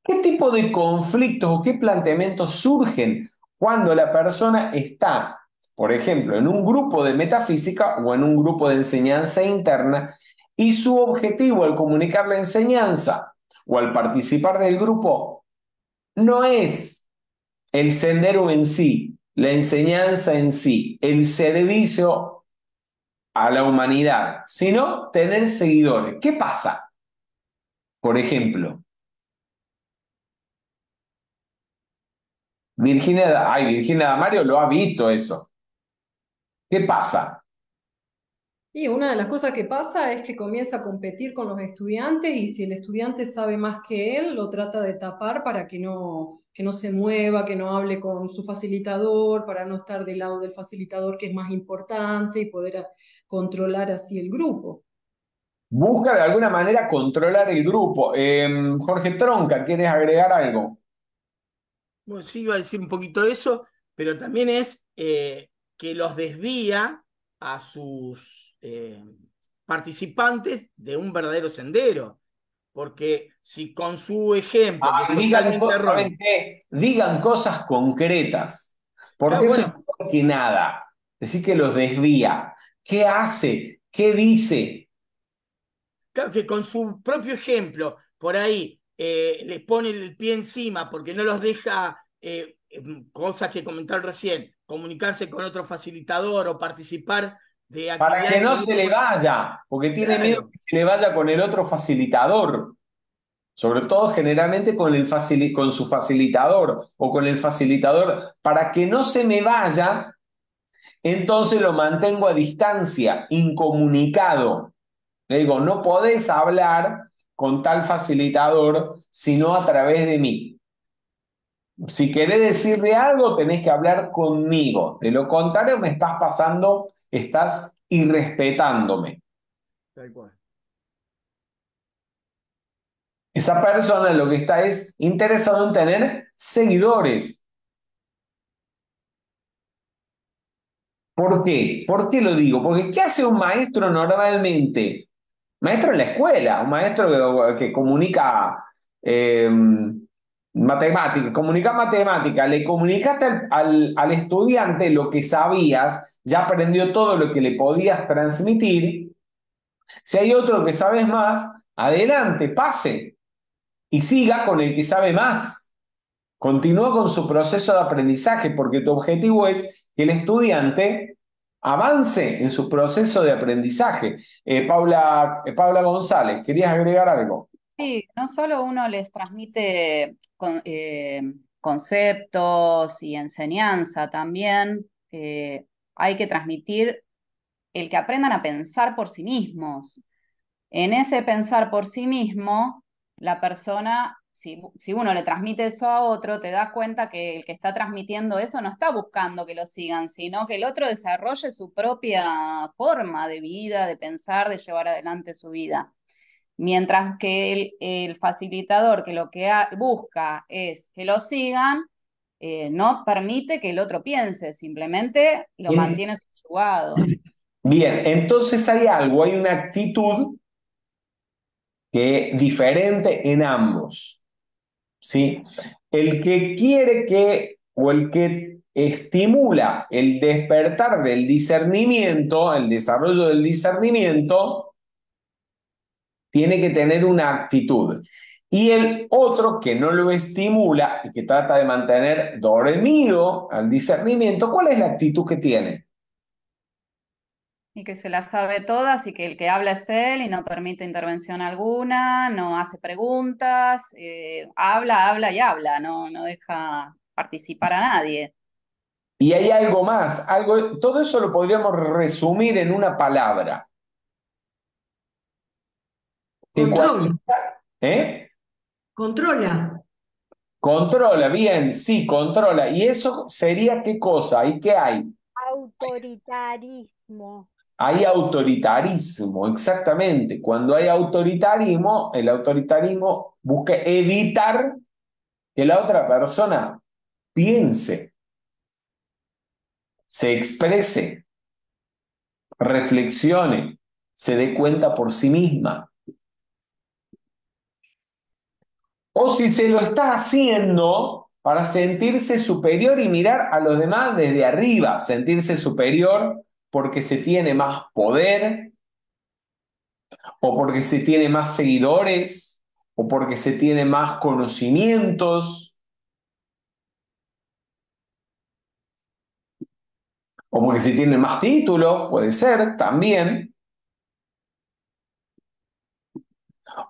Speaker 1: ¿Qué tipo de conflictos o qué planteamientos surgen cuando la persona está, por ejemplo, en un grupo de metafísica o en un grupo de enseñanza interna y su objetivo al comunicar la enseñanza o al participar del grupo no es el sendero en sí, la enseñanza en sí, el servicio a la humanidad, sino tener seguidores? ¿Qué pasa? Por ejemplo, Virginia Damario lo ha visto eso. ¿Qué pasa?
Speaker 5: Y una de las cosas que pasa es que comienza a competir con los estudiantes y si el estudiante sabe más que él, lo trata de tapar para que no se mueva, que no hable con su facilitador, para no estar del lado del facilitador que es más importante y poder controlar así el grupo.
Speaker 1: Busca de alguna manera controlar el grupo. Jorge Tronca, ¿quieres agregar algo?
Speaker 7: Bueno, sí, iba a decir un poquito de eso, pero también es que los desvía a sus participantes de un verdadero sendero. Porque si con su ejemplo, que es totalmente erróneo.
Speaker 1: ¿Saben qué? Digan cosas concretas. Porque eso es mejor que nada. Decir que los desvía. ¿Qué hace? ¿Qué dice?
Speaker 7: Claro que con su propio ejemplo, por ahí, les pone el pie encima porque no los deja, cosas que comentaron recién, comunicarse con otro facilitador o participar de
Speaker 1: Para que
Speaker 7: actividades
Speaker 1: no
Speaker 7: con
Speaker 1: se
Speaker 7: otro.
Speaker 1: le vaya, porque tiene miedo
Speaker 7: Claro.
Speaker 1: que se le vaya con el otro facilitador. Sobre todo generalmente con su facilitador o con el facilitador. Para que no se me vaya, entonces lo mantengo a distancia, incomunicado. Le digo, no podés hablar con tal facilitador sino a través de mí. Si querés decirle algo, tenés que hablar conmigo. De lo contrario, me estás pasando, estás irrespetándome.
Speaker 7: Tal cual.
Speaker 1: Esa persona lo que está es interesado en tener seguidores. ¿Por qué? ¿Por qué lo digo? Porque ¿qué hace un maestro normalmente? Maestro en la escuela, un maestro que comunica matemática, le comunicaste al estudiante lo que sabías, ya aprendió todo lo que le podías transmitir. Si hay otro que sabes más, adelante, pase y siga con el que sabe más. Continúa con su proceso de aprendizaje porque tu objetivo es que el estudiante avance en su proceso de aprendizaje. Paula González, ¿querías agregar algo?
Speaker 8: Sí, no solo uno les transmite conceptos y enseñanza, también hay que transmitir el que aprendan a pensar por sí mismos. En ese pensar por sí mismo, la persona, si uno le transmite eso a otro, te das cuenta que el que está transmitiendo eso no está buscando que lo sigan, sino que el otro desarrolle su propia forma de vida, de pensar, de llevar adelante su vida. Mientras que el facilitador que lo que busca es que lo sigan, no permite que el otro piense, simplemente lo
Speaker 1: Bien,
Speaker 8: mantiene subyugado.
Speaker 1: bien, entonces hay algo, hay una actitud que es diferente en ambos, ¿sí? El que quiere que, o el que estimula el despertar del discernimiento, el desarrollo del discernimiento, tiene que tener una actitud. Y el otro que no lo estimula y que trata de mantener dormido al discernimiento, ¿cuál es la actitud que tiene?
Speaker 8: Y que se las sabe todas y que el que habla es él y no permite intervención alguna, no hace preguntas, habla y habla, no deja participar a nadie.
Speaker 1: Y hay algo más, todo eso lo podríamos resumir en una palabra. Que
Speaker 17: Control.
Speaker 1: ¿Eh?
Speaker 17: Controla.
Speaker 1: Controla, bien, sí, controla. ¿Y eso sería qué cosa? ¿Y qué hay?
Speaker 14: Autoritarismo.
Speaker 1: Hay autoritarismo, exactamente. Cuando hay autoritarismo, el autoritarismo busca evitar que la otra persona piense, se exprese, reflexione, se dé cuenta por sí misma. O si se lo está haciendo para sentirse superior y mirar a los demás desde arriba, sentirse superior porque se tiene más poder, o porque se tiene más seguidores, o porque se tiene más conocimientos, o porque se tiene más títulos, puede ser también.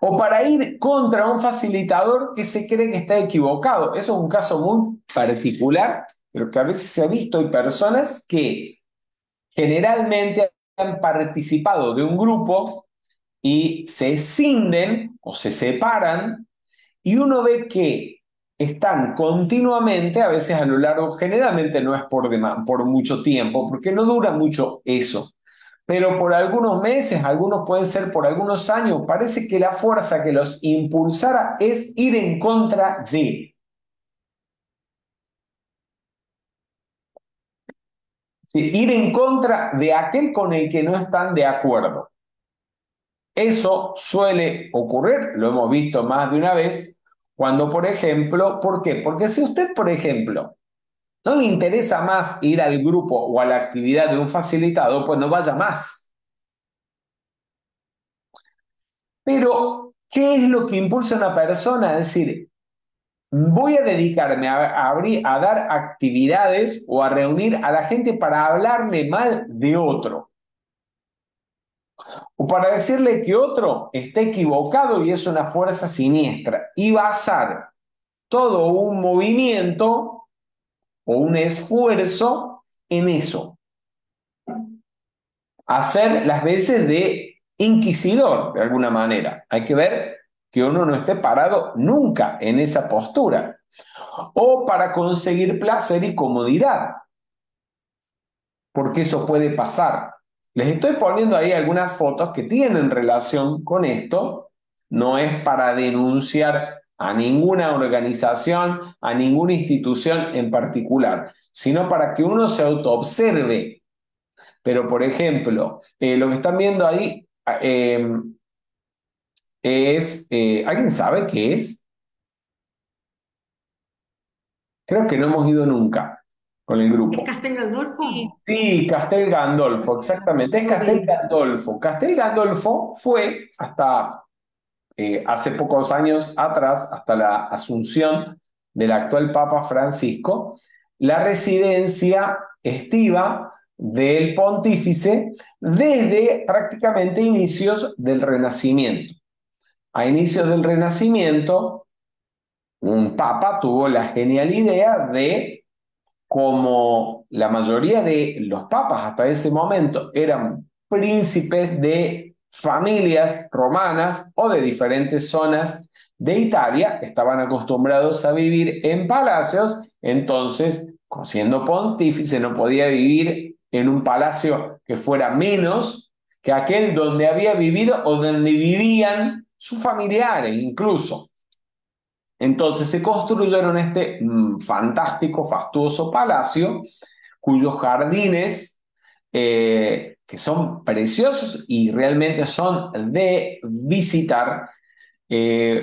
Speaker 1: O para ir contra un facilitador que se cree que está equivocado. Eso es un caso muy particular, pero que a veces se ha visto. Hay personas que generalmente han participado de un grupo y se escinden o se separan y uno ve que están continuamente, a veces a lo largo, generalmente no es por mucho tiempo, porque no dura mucho eso, pero por algunos meses, algunos pueden ser por algunos años, parece que la fuerza que los impulsara es ir en contra de. Sí, ir en contra de aquel con el que no están de acuerdo. Eso suele ocurrir, lo hemos visto más de una vez, cuando, por ejemplo, ¿por qué? Porque si usted, por ejemplo, no le interesa más ir al grupo o a la actividad de un facilitador, pues no vaya más. Pero ¿Qué es lo que impulsa a una persona a decir, voy a dedicarme a dar actividades o a reunir a la gente para hablarle mal de otro? O para decirle que otro está equivocado y es una fuerza siniestra. Y basar todo un movimiento o un esfuerzo en eso. Hacer las veces de inquisidor, de alguna manera. Hay que ver que uno no esté parado nunca en esa postura. O para conseguir placer y comodidad. Porque eso puede pasar. Les estoy poniendo ahí algunas fotos que tienen relación con esto. No es para denunciar a ninguna organización, a ninguna institución en particular, sino para que uno se autoobserve. Pero, por ejemplo, lo que están viendo ahí es... ¿alguien sabe qué es? Creo que no hemos ido nunca con el grupo.
Speaker 17: ¿Es Castel Gandolfo?
Speaker 1: Sí, Castel Gandolfo, exactamente. Es Castel Gandolfo. Castel Gandolfo fue hasta hace pocos años atrás, hasta la asunción del actual Papa Francisco, la residencia estiva del pontífice desde prácticamente inicios del Renacimiento. A inicios del Renacimiento, un papa tuvo la genial idea de, como la mayoría de los papas hasta ese momento eran príncipes de familias romanas o de diferentes zonas de Italia, estaban acostumbrados a vivir en palacios, entonces, siendo pontífice, no podía vivir en un palacio que fuera menos que aquel donde había vivido o donde vivían sus familiares incluso. Entonces se construyeron este fantástico, fastuoso palacio, cuyos jardines, que son preciosos y realmente son de visitar,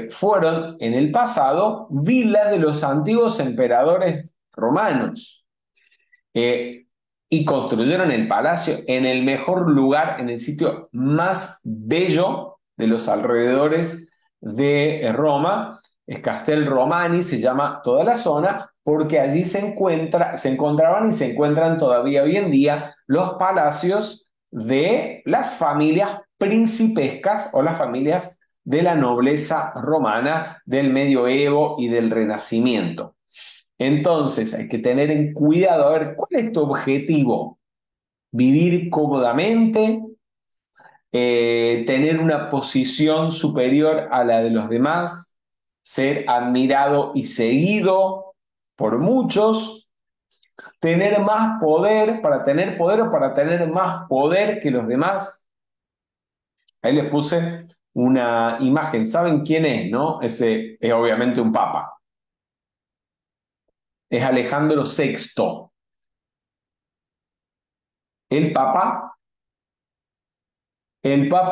Speaker 1: fueron en el pasado vilas de los antiguos emperadores romanos. Y construyeron el palacio en el mejor lugar, en el sitio más bello de los alrededores de Roma. Es Castel Romani, se llama toda la zona, porque allí se encontraban y se encuentran todavía hoy en día los palacios de las familias principescas o las familias de la nobleza romana del medioevo y del Renacimiento. Entonces hay que tener en cuidado, a ver, ¿cuál es tu objetivo? ¿Vivir cómodamente? ¿Tener una posición superior a la de los demás? ¿Ser admirado y seguido por muchos? ¿Tener más poder para tener poder o para tener más poder que los demás? Ahí les puse una imagen. ¿Saben quién es, no? Ese es obviamente un papa. Es Alejandro VI. El Papa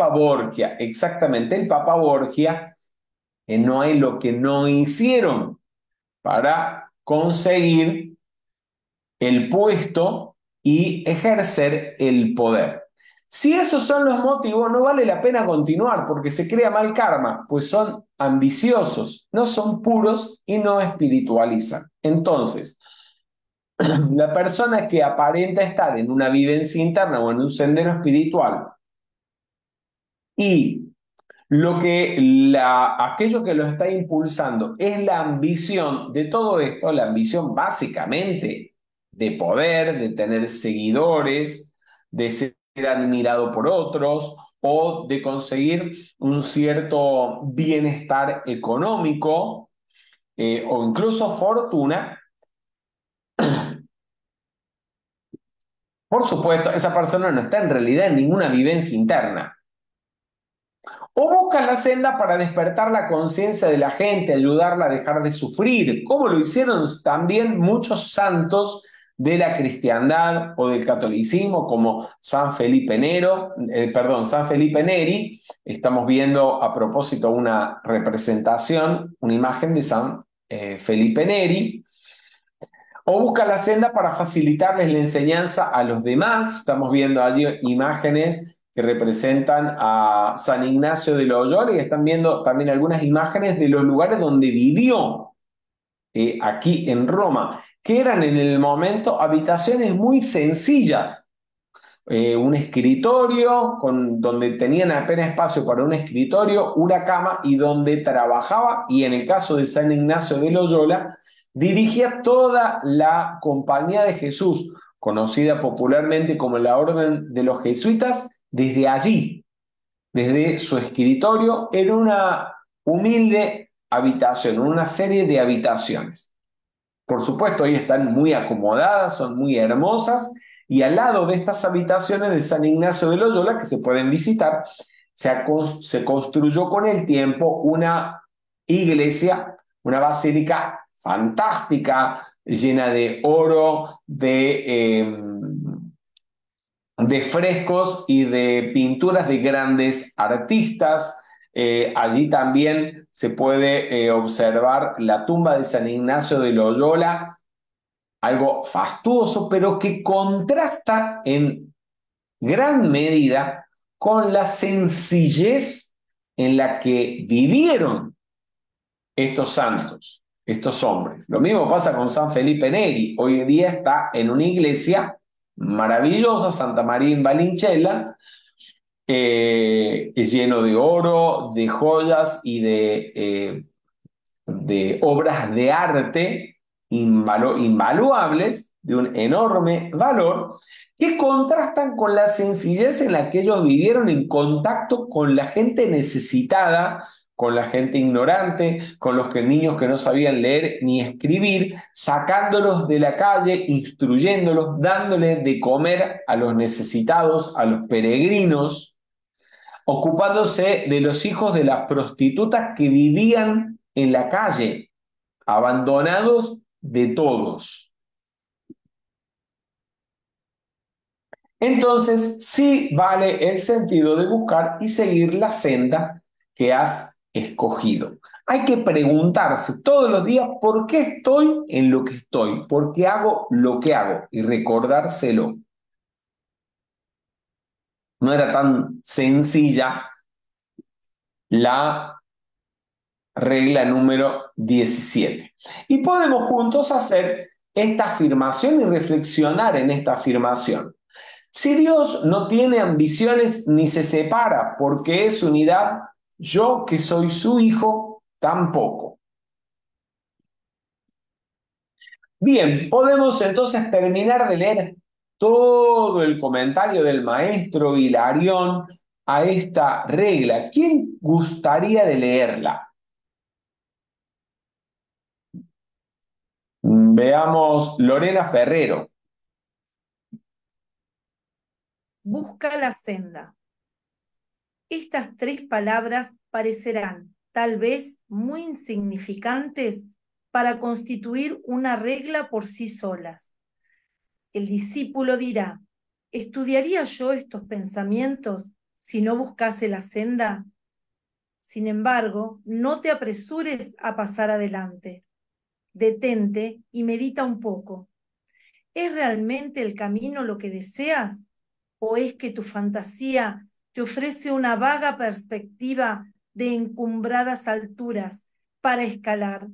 Speaker 1: Borgia, exactamente, el Papa Borgia, no hay lo que no hicieron para conseguir el puesto y ejercer el poder. Si esos son los motivos, no vale la pena continuar porque se crea mal karma, pues son ambiciosos, no son puros y no espiritualizan. Entonces, la persona que aparenta estar en una vivencia interna o en un sendero espiritual y aquello que lo está impulsando es la ambición de todo esto, la ambición básicamente de poder, de tener seguidores, de ser admirado por otros o de conseguir un cierto bienestar económico o incluso fortuna. Por supuesto, esa persona no está en realidad en ninguna vivencia interna. O buscan la senda para despertar la conciencia de la gente, ayudarla a dejar de sufrir, como lo hicieron también muchos santos de la cristiandad o del catolicismo, como San Felipe Neri. Estamos viendo a propósito una representación, una imagen de San Felipe Neri. O buscan la senda para facilitarles la enseñanza a los demás. Estamos viendo allí imágenes que representan a San Ignacio de Loyola y están viendo también algunas imágenes de los lugares donde vivió aquí en Roma, que eran en el momento habitaciones muy sencillas. Un escritorio donde tenían apenas espacio para un escritorio, una cama y donde trabajaba, y en el caso de San Ignacio de Loyola, dirigía toda la Compañía de Jesús, conocida popularmente como la Orden de los Jesuitas, desde allí, desde su escritorio, en una humilde habitación, una serie de habitaciones. Por supuesto, hoy están muy acomodadas, son muy hermosas, y al lado de estas habitaciones de San Ignacio de Loyola, que se pueden visitar, se construyó con el tiempo una iglesia, una basílica fantástica, llena de oro, de frescos y de pinturas de grandes artistas. Allí también se puede observar la tumba de San Ignacio de Loyola, algo fastuoso, pero que contrasta en gran medida con la sencillez en la que vivieron estos santos, estos hombres. Lo mismo pasa con San Felipe Neri. Hoy en día está en una iglesia maravillosa, Santa María in Vallicella, lleno de oro, de joyas y de obras de arte invaluables, de un enorme valor, que contrastan con la sencillez en la que ellos vivieron en contacto con la gente necesitada, con la gente ignorante, con los niños que no sabían leer ni escribir, sacándolos de la calle, instruyéndolos, dándoles de comer a los necesitados, a los peregrinos, ocupándose de los hijos de las prostitutas que vivían en la calle, abandonados de todos. Entonces, sí vale el sentido de buscar y seguir la senda que has escogido. Hay que preguntarse todos los días por qué estoy en lo que estoy, por qué hago lo que hago y recordárselo. No era tan sencilla la regla número 17. Y podemos juntos hacer esta afirmación y reflexionar en esta afirmación. Si Dios no tiene ambiciones ni se separa porque es unidad, yo que soy su hijo, tampoco. Bien, podemos entonces terminar de leer todo el comentario del maestro Hilarión a esta regla. ¿Quién gustaría de leerla? Veamos, Lorena Ferrero.
Speaker 11: Busca la senda. Estas tres palabras parecerán tal vez muy insignificantes para constituir una regla por sí solas. El discípulo dirá, ¿estudiaría yo estos pensamientos si no buscase la senda? Sin embargo, no te apresures a pasar adelante. Detente y medita un poco. ¿Es realmente el camino lo que deseas? ¿O es que tu fantasía te ofrece una vaga perspectiva de encumbradas alturas para escalar,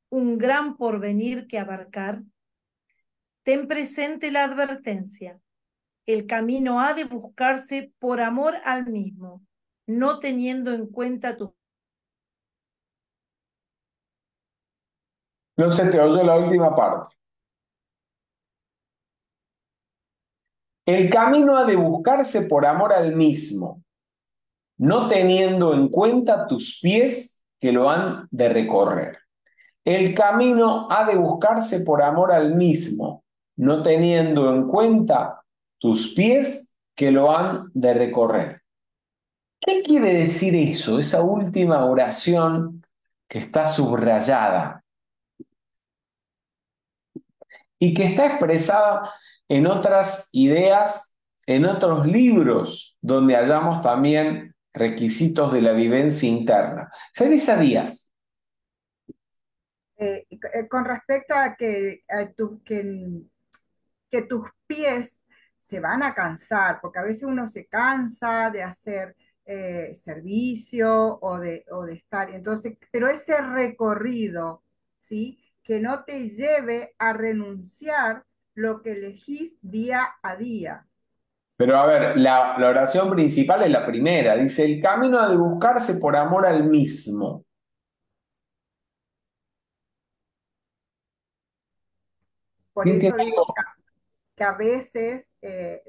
Speaker 11: un gran porvenir que abarcar? Ten presente la advertencia. El camino ha de buscarse por amor al mismo, no teniendo en cuenta tu...
Speaker 1: No se te oyó la última parte. El camino ha de buscarse por amor al mismo, no teniendo en cuenta tus pies que lo han de recorrer. El camino ha de buscarse por amor al mismo, no teniendo en cuenta tus pies que lo han de recorrer. ¿Qué quiere decir eso, esa última oración que está subrayada y que está expresada en otras ideas, en otros libros donde hallamos también requisitos de la vivencia interna? Felisa Díaz.
Speaker 13: Con respecto a que tus pies se van a cansar, porque a veces uno se cansa de hacer servicio o de estar, entonces, pero ese recorrido, ¿sí? Que no te lleve a renunciar lo que elegís día a día.
Speaker 1: Pero a ver, la oración principal es la primera. Dice, el camino ha de buscarse por amor al mismo.
Speaker 13: Por
Speaker 1: ¿Quién tiene
Speaker 13: eso digo
Speaker 1: algo?
Speaker 13: que a veces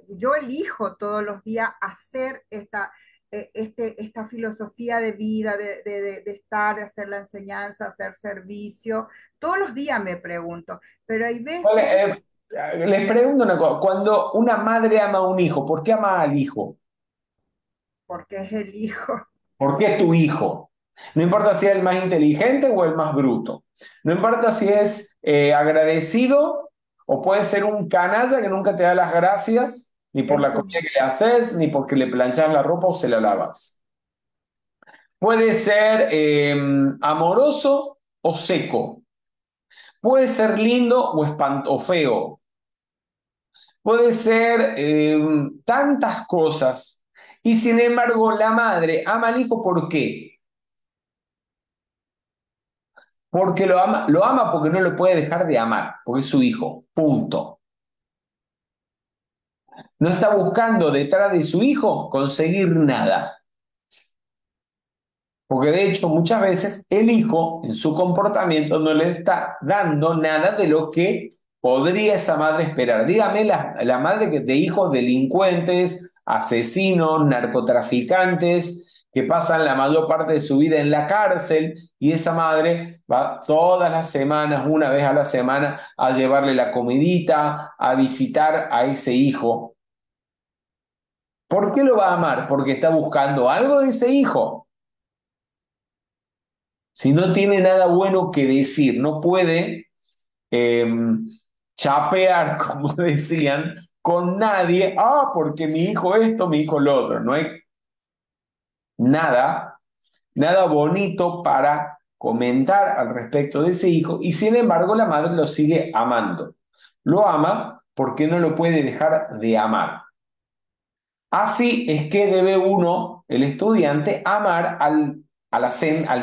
Speaker 13: yo elijo todos los días hacer esta filosofía de vida, de estar, de hacer la enseñanza, hacer servicio. Todos los días me pregunto, pero hay veces
Speaker 1: Vale, les pregunto una cosa. Cuando una madre ama a un hijo, ¿por qué ama al hijo?
Speaker 13: porque es el hijo.
Speaker 1: ¿Por qué es tu hijo? No importa si es el más inteligente o el más bruto. No importa si es agradecido o puede ser un canalla que nunca te da las gracias, ni por
Speaker 13: Es
Speaker 1: la
Speaker 13: tu
Speaker 1: comida que
Speaker 13: hijo.
Speaker 1: le haces, ni porque le planchas la ropa o se la lavas. Puede ser amoroso o seco. Puede ser lindo o feo. Puede ser tantas cosas. Y sin embargo, la madre ama al hijo, ¿por qué? Porque lo ama porque no lo puede dejar de amar, porque es su hijo, punto. No está buscando detrás de su hijo conseguir nada. Porque de hecho muchas veces el hijo en su comportamiento no le está dando nada de lo que podría esa madre esperar. Dígame la madre de hijos delincuentes, asesinos, narcotraficantes, que pasan la mayor parte de su vida en la cárcel y esa madre va todas las semanas, una vez a la semana, a llevarle la comidita, a visitar a ese hijo. ¿Por qué lo va a amar? Porque está buscando algo de ese hijo. Si no tiene nada bueno que decir, no puede eh, chapear, como decían, con nadie, porque mi hijo esto, mi hijo lo otro. No hay nada, nada bonito para comentar al respecto de ese hijo y sin embargo la madre lo sigue amando. Lo ama porque no lo puede dejar de amar. Así es que debe uno, el estudiante, amar al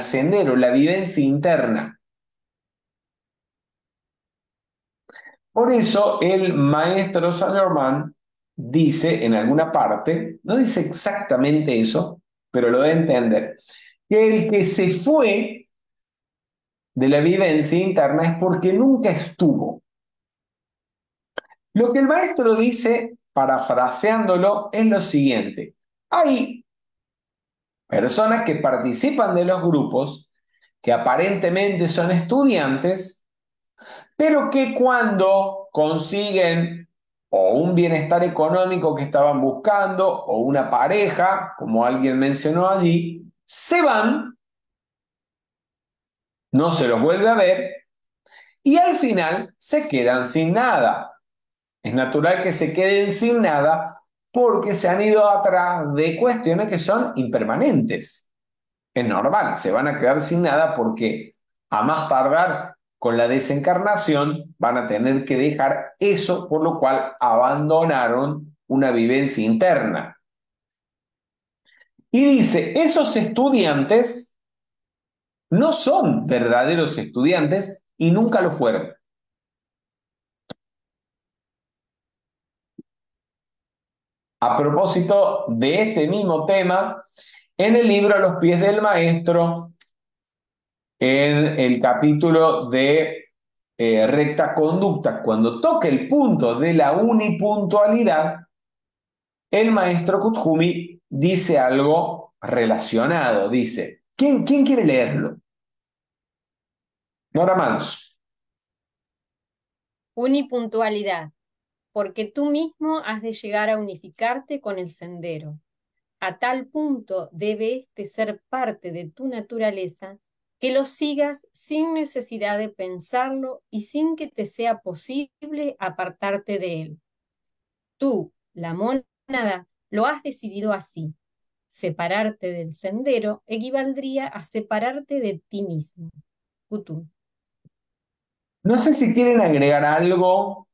Speaker 1: sendero, la vivencia interna. Por eso el maestro Saint Germain dice en alguna parte, no dice exactamente eso, pero lo da a entender, que el que se fue de la vivencia interna es porque nunca estuvo. Lo que el maestro dice, parafraseándolo, es lo siguiente. Hay personas que participan de los grupos, que aparentemente son estudiantes, pero que cuando consiguen o un bienestar económico que estaban buscando, o una pareja, como alguien mencionó allí, se van, no se los vuelve a ver, y al final se quedan sin nada. Es natural que se queden sin nada porque se han ido atrás de cuestiones que son impermanentes. Es normal, se van a quedar sin nada porque a más tardar con la desencarnación van a tener que dejar eso por lo cual abandonaron una vivencia interna. Y dice, esos estudiantes no son verdaderos estudiantes y nunca lo fueron. A propósito de este mismo tema, en el libro A los pies del maestro, en el capítulo de recta conducta, cuando toca el punto de la unipuntualidad, el maestro Kuthumi dice algo relacionado. Dice, ¿quién quiere leerlo? Nora Manso.
Speaker 2: Unipuntualidad, porque tú mismo has de llegar a unificarte con el sendero. A tal punto debe éste ser parte de tu naturaleza que lo sigas sin necesidad de pensarlo y sin que te sea posible apartarte de él. Tú, la mónada, lo has decidido así. Separarte del sendero equivaldría a separarte de ti mismo. Kutum.
Speaker 1: No sé si quieren agregar algo.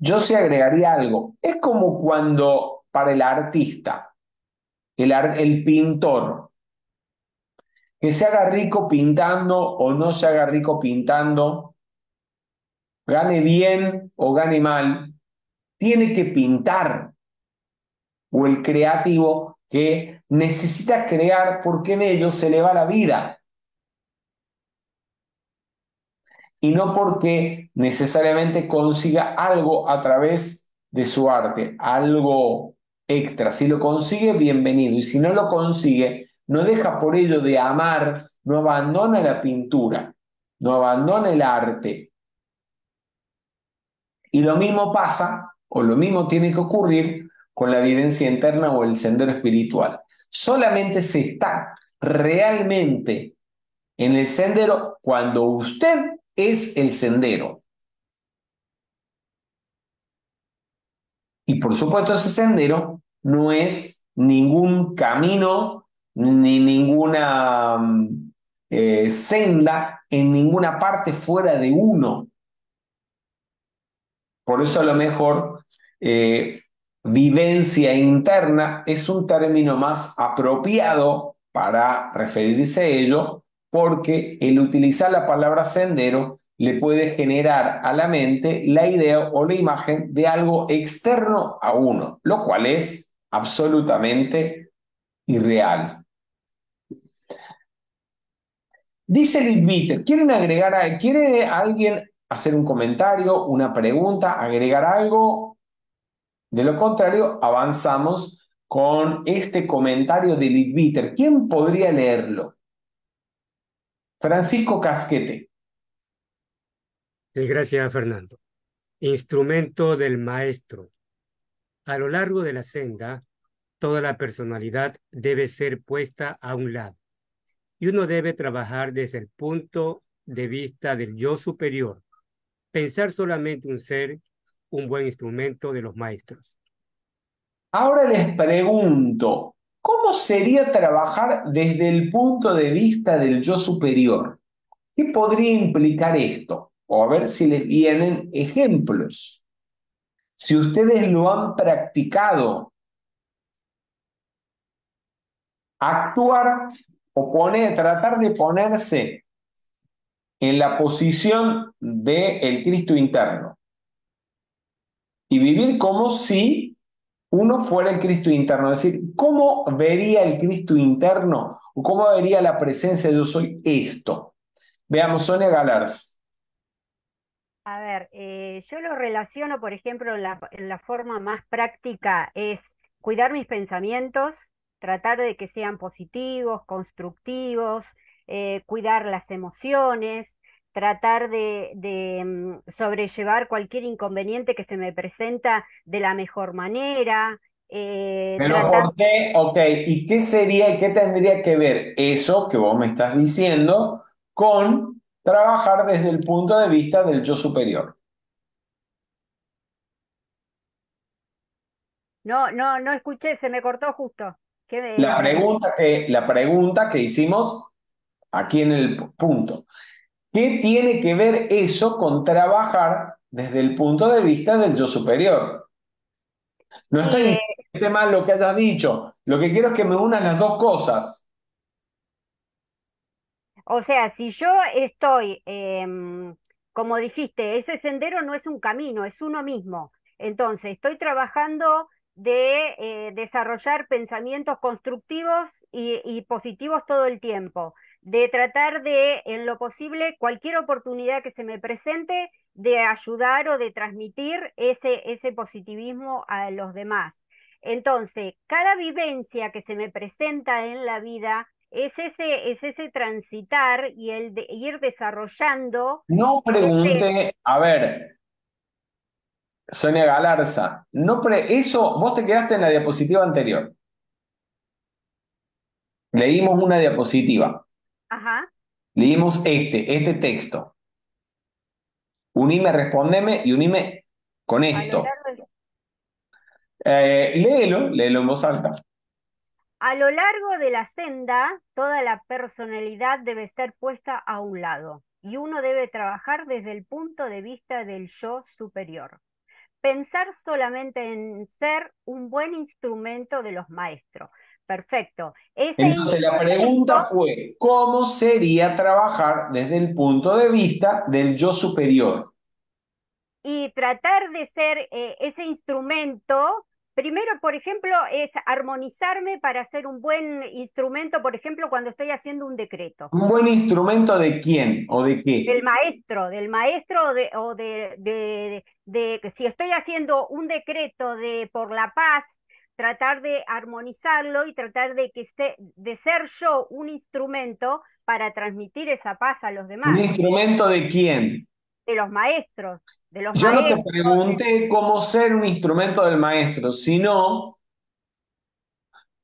Speaker 1: yo sí agregaría algo. Es como cuando para el artista, el pintor, que se haga rico pintando o no se haga rico pintando, gane bien o gane mal, tiene que pintar. O el creativo que necesita crear porque en ello se le va la vida y no porque necesariamente consiga algo a través de su arte, algo extra. Si lo consigue, bienvenido, y si no lo consigue, no deja por ello de amar, no abandona la pintura, no abandona el arte. Y lo mismo pasa, o lo mismo tiene que ocurrir con la vivencia interna o el sendero espiritual. Solamente se está realmente en el sendero cuando usted es el sendero. Y por supuesto ese sendero no es ningún camino ni ninguna senda en ninguna parte fuera de uno. Por eso a lo mejor vivencia interna es un término más apropiado para referirse a ello, porque el utilizar la palabra sendero le puede generar a la mente la idea o la imagen de algo externo a uno, lo cual es absolutamente irreal. Dice Lidbiter, ¿quiere alguien hacer un comentario, una pregunta, agregar algo? De lo contrario, avanzamos con este comentario de Lidbiter. ¿Quién podría leerlo? Francisco Casquete.
Speaker 4: Sí, gracias, Fernando. Instrumento del maestro. A lo largo de la senda, toda la personalidad debe ser puesta a un lado y uno debe trabajar desde el punto de vista del yo superior, pensar solamente un ser, un buen instrumento de los maestros.
Speaker 1: Ahora les pregunto, ¿cómo sería trabajar desde el punto de vista del yo superior? ¿Qué podría implicar esto? O a ver si les vienen ejemplos. Si ustedes lo han practicado, actuar o tratar de ponerse en la posición del Cristo interno y vivir como si uno fuera el Cristo interno. Es decir, ¿cómo vería el Cristo interno o cómo vería la presencia de yo soy esto? Veamos, Sonia Galarza.
Speaker 14: A ver, yo lo relaciono, por ejemplo, en la forma más práctica es cuidar mis pensamientos, tratar de que sean positivos, constructivos, cuidar las emociones, tratar de sobrellevar cualquier inconveniente que se me presenta de la mejor manera,
Speaker 1: Pero
Speaker 14: tratar.
Speaker 1: ¿por qué? Ok, ¿y qué sería y qué tendría que ver eso que vos me estás diciendo con trabajar desde el punto de vista del yo superior?
Speaker 14: No escuché, se me cortó justo.
Speaker 1: La pregunta que hicimos aquí en el punto. ¿Qué tiene que ver eso con trabajar desde el punto de vista del yo superior? No estoy
Speaker 14: Eh,
Speaker 1: diciendo que esté mal lo que hayas dicho. Lo que quiero es que me unas las dos cosas.
Speaker 14: O sea, si yo estoy, como dijiste, ese sendero no es un camino, es uno mismo. Entonces, estoy trabajando de desarrollar pensamientos constructivos y positivos todo el tiempo, de tratar de, en lo posible, cualquier oportunidad que se me presente, de ayudar o de transmitir ese positivismo a los demás. Entonces, cada vivencia que se me presenta en la vida es ese transitar y el de ir desarrollando
Speaker 1: No
Speaker 14: ese.
Speaker 1: pregunte, a ver, Sonia Galarza, eso, vos te quedaste en la diapositiva anterior. Leímos una diapositiva.
Speaker 14: Ajá.
Speaker 1: Leímos este texto. Unime, respondeme y unime con
Speaker 14: A lo
Speaker 1: esto.
Speaker 14: largo,
Speaker 1: Léelo en voz alta.
Speaker 14: a lo largo de la senda, toda la personalidad debe ser puesta a un lado y uno debe trabajar desde el punto de vista del yo superior. pensar solamente en ser un buen instrumento de los maestros. Perfecto. Ese
Speaker 1: Entonces la pregunta fue, ¿cómo sería trabajar desde el punto de vista del yo superior?
Speaker 14: Y tratar de ser ese instrumento, primero, por ejemplo, es armonizarme para ser un buen instrumento, por ejemplo, cuando estoy haciendo un decreto.
Speaker 1: ¿Un buen instrumento de quién o de qué?
Speaker 14: Del maestro que si estoy haciendo un decreto por la paz, tratar de armonizarlo y tratar de ser yo un instrumento para transmitir esa paz a los
Speaker 1: ¿Un
Speaker 14: demás,
Speaker 1: instrumento de quién?
Speaker 14: de los maestros,
Speaker 1: Yo no te pregunté cómo ser un instrumento del maestro, sino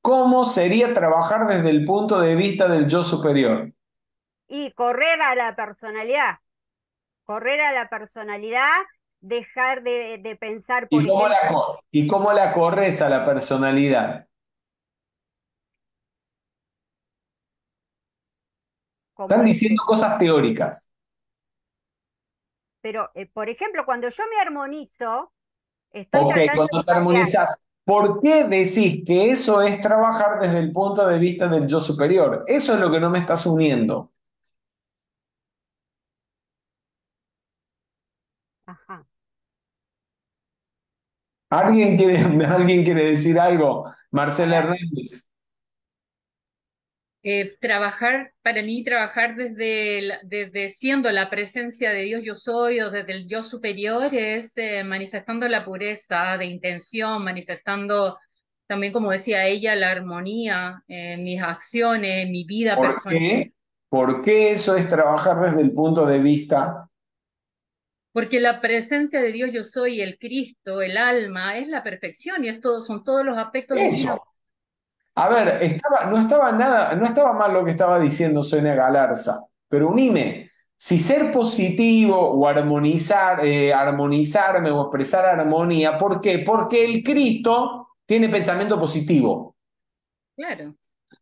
Speaker 1: cómo sería trabajar desde el punto de vista del yo superior.
Speaker 14: y correr a la personalidad, dejar de pensar, por ejemplo,
Speaker 1: ¿Y cómo la corres a la personalidad? Están diciendo cosas teóricas.
Speaker 14: pero por ejemplo, cuando yo me armonizo, estoy
Speaker 1: Ok,
Speaker 14: tratando
Speaker 1: cuando
Speaker 14: de
Speaker 1: te
Speaker 14: cambiar.
Speaker 1: armonizas, ¿por qué decís que eso es trabajar desde el punto de vista del yo superior? Eso es lo que no me estás uniendo.
Speaker 14: Ajá.
Speaker 1: ¿Alguien quiere decir algo? Marcela Hernández.
Speaker 3: Para mí, trabajar desde siendo la presencia de Dios yo soy o desde el yo superior es manifestando la pureza de intención, manifestando también, como decía ella, la armonía en mis acciones, en mi vida
Speaker 1: ¿Por
Speaker 3: personal.
Speaker 1: qué? ¿Por qué eso es trabajar desde el punto de vista?
Speaker 3: Porque la presencia de Dios yo soy, el Cristo, el alma, es la perfección y son todos los aspectos divinos.
Speaker 1: Eso. A ver, no estaba mal lo que estaba diciendo Sonia Galarza, pero unime. Si ser positivo o armonizarme o expresar armonía, ¿por qué? Porque el Cristo tiene pensamiento positivo.
Speaker 3: Claro.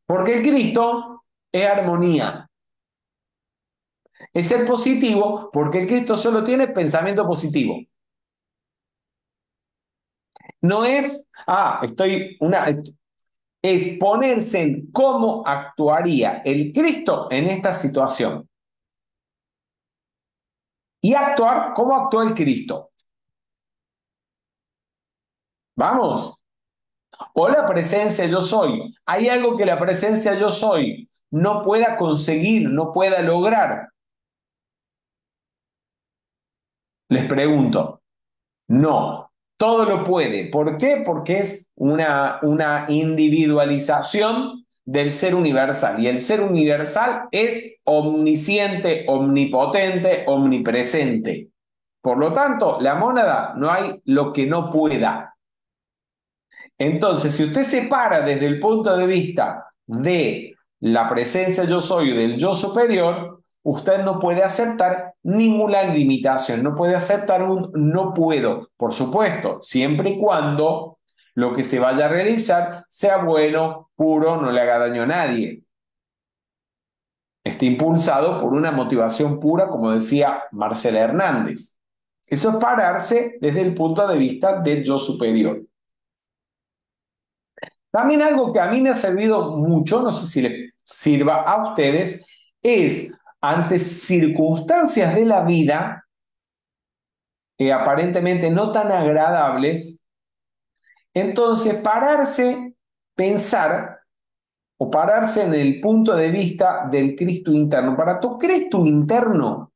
Speaker 1: Porque el Cristo es armonía. Es ser positivo porque el Cristo solo tiene pensamiento positivo. No es, es ponerse en cómo actuaría el Cristo en esta situación. Y actuar como actuó el Cristo. Vamos. O la presencia yo soy. Hay algo que la presencia yo soy no pueda conseguir, no pueda lograr. Les pregunto. No, todo lo puede. ¿Por qué? Porque es una individualización del ser universal. Y el ser universal es omnisciente, omnipotente, omnipresente. Por lo tanto, la mónada no hay lo que no pueda. Entonces, si usted se para desde el punto de vista de la presencia yo soy o del yo superior, usted no puede aceptar ninguna limitación, no puede aceptar un no puedo, por supuesto, siempre y cuando lo que se vaya a realizar sea bueno, puro, no le haga daño a nadie. Esté impulsado por una motivación pura, como decía Marcela Hernández. Eso es pararse desde el punto de vista del yo superior. También algo que a mí me ha servido mucho, no sé si les sirva a ustedes, es ante circunstancias de la vida aparentemente no tan agradables, entonces pararse, pensar o pararse en el punto de vista del Cristo interno. Para tu Cristo interno,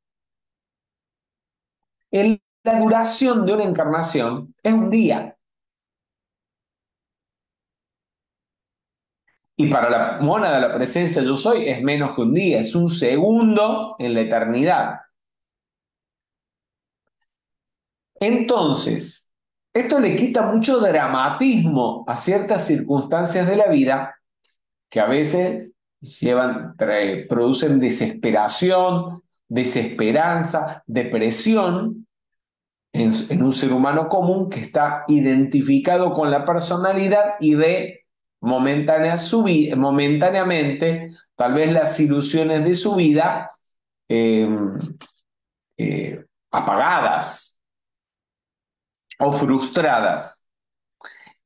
Speaker 1: la duración de una encarnación es un día. Y para la mónada de la presencia yo soy es menos que un día, es un segundo en la eternidad. Entonces, esto le quita mucho dramatismo a ciertas circunstancias de la vida que a veces producen desesperación, desesperanza, depresión en un ser humano común que está identificado con la personalidad y ve momentáneamente tal vez las ilusiones de su vida apagadas. o frustradas.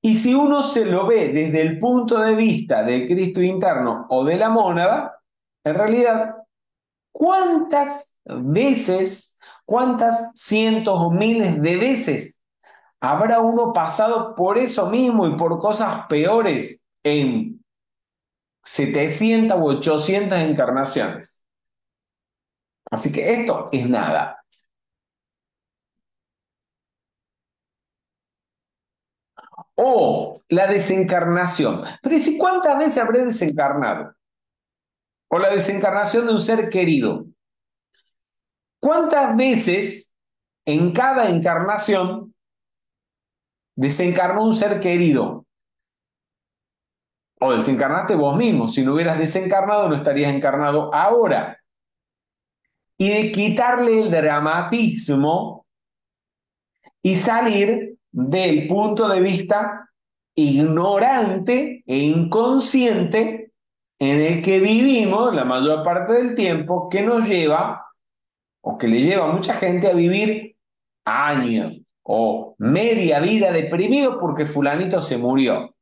Speaker 1: Y si uno se lo ve desde el punto de vista del Cristo interno o de la mónada, en realidad, ¿cuántas veces, cuántas cientos o miles de veces habrá uno pasado por eso mismo y por cosas peores en 700 u 800 encarnaciones? Así que esto es nada. O la desencarnación. Pero ¿y si cuántas veces habré desencarnado? O la desencarnación de un ser querido. ¿Cuántas veces en cada encarnación desencarnó un ser querido? O desencarnaste vos mismo. Si no hubieras desencarnado, no estarías encarnado ahora. Y de quitarle el dramatismo y salir del punto de vista ignorante e inconsciente en el que vivimos la mayor parte del tiempo, que nos lleva, o que le lleva a mucha gente a vivir años o media vida deprimido porque fulanito se murió.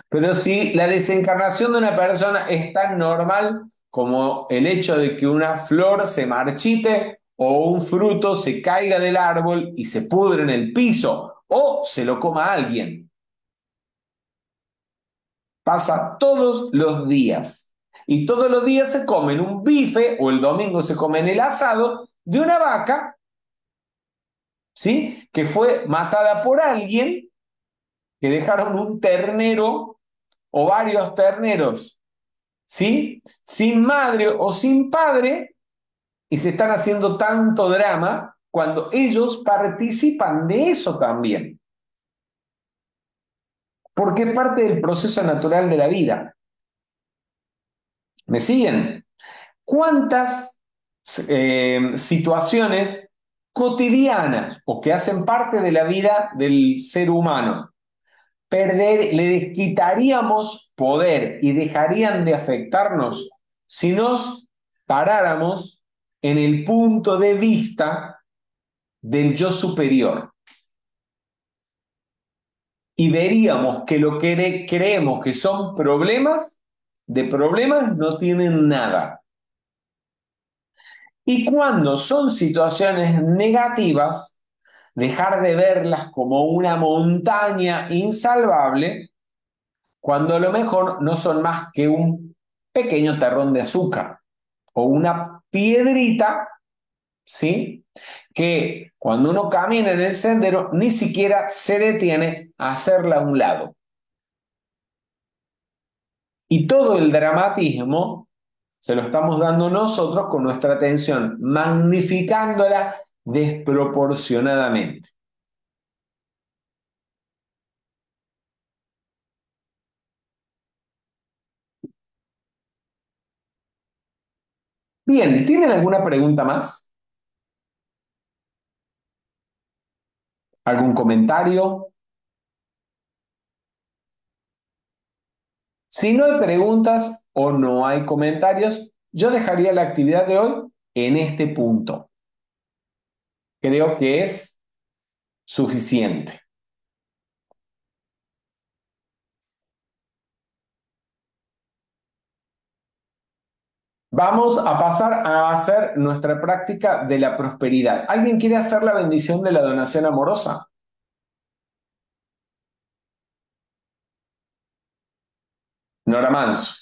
Speaker 1: Pero si la desencarnación de una persona es tan normal como el hecho de que una flor se marchite o un fruto se caiga del árbol y se pudre en el piso o se lo coma alguien. Pasa todos los días. Y todos los días se comen un bife o el domingo se comen el asado de una vaca, ¿sí?, que fue matada por alguien, que dejaron un ternero o varios terneros, ¿sí?, sin madre o sin padre, y se están haciendo tanto drama cuando ellos participan de eso también. Porque es parte del proceso natural de la vida. ¿Me siguen? ¿Cuántas situaciones cotidianas o que hacen parte de la vida del ser humano le quitaríamos poder y dejarían de afectarnos si nos paráramos en el punto de vista del yo superior? Y veríamos que lo que creemos que son problemas, de problemas no tienen nada. Y cuando son situaciones negativas, dejar de verlas como una montaña insalvable, cuando a lo mejor no son más que un pequeño terrón de azúcar o una piedrita, ¿sí?, que cuando uno camina en el sendero ni siquiera se detiene a hacerla a un lado. Y todo el dramatismo se lo estamos dando nosotros con nuestra atención, magnificándola desproporcionadamente. Bien, ¿tienen alguna pregunta más? ¿Algún comentario? Si no hay preguntas o no hay comentarios, yo dejaría la actividad de hoy en este punto. Creo que es suficiente. Vamos a pasar a hacer nuestra práctica de la prosperidad. ¿Alguien quiere hacer la bendición de la donación amorosa? Nora Manso.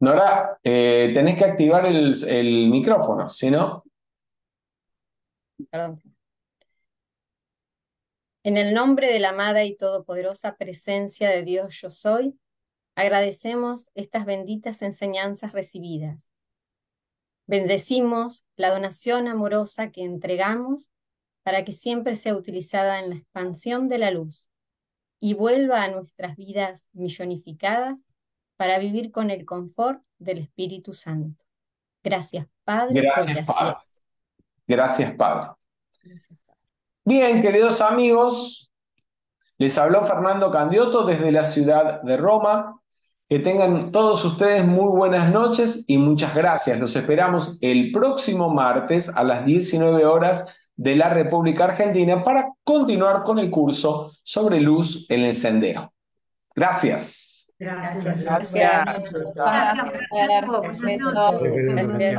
Speaker 1: Nora, tenés que activar el micrófono, si no.
Speaker 2: Perdón. En el nombre de la amada y todopoderosa presencia de Dios Yo Soy, agradecemos estas benditas enseñanzas recibidas. Bendecimos la donación amorosa que entregamos para que siempre sea utilizada en la expansión de la luz y vuelva a nuestras vidas millonificadas para vivir con el confort del Espíritu Santo. Gracias, Padre, porque
Speaker 1: Gracias,
Speaker 2: así
Speaker 1: Padre.
Speaker 2: es.
Speaker 1: Gracias, Padre. Bien, queridos amigos, Les habló Fernando Candiotto desde la ciudad de Roma. Que tengan todos ustedes muy buenas noches y muchas gracias. Los esperamos el próximo martes a las 19 horas de la República Argentina para continuar con el curso sobre luz en el sendero. Gracias.
Speaker 17: Gracias.
Speaker 8: Gracias.
Speaker 7: Gracias.
Speaker 8: Gracias.
Speaker 17: Buenas noches.
Speaker 8: Besos.
Speaker 4: Gracias.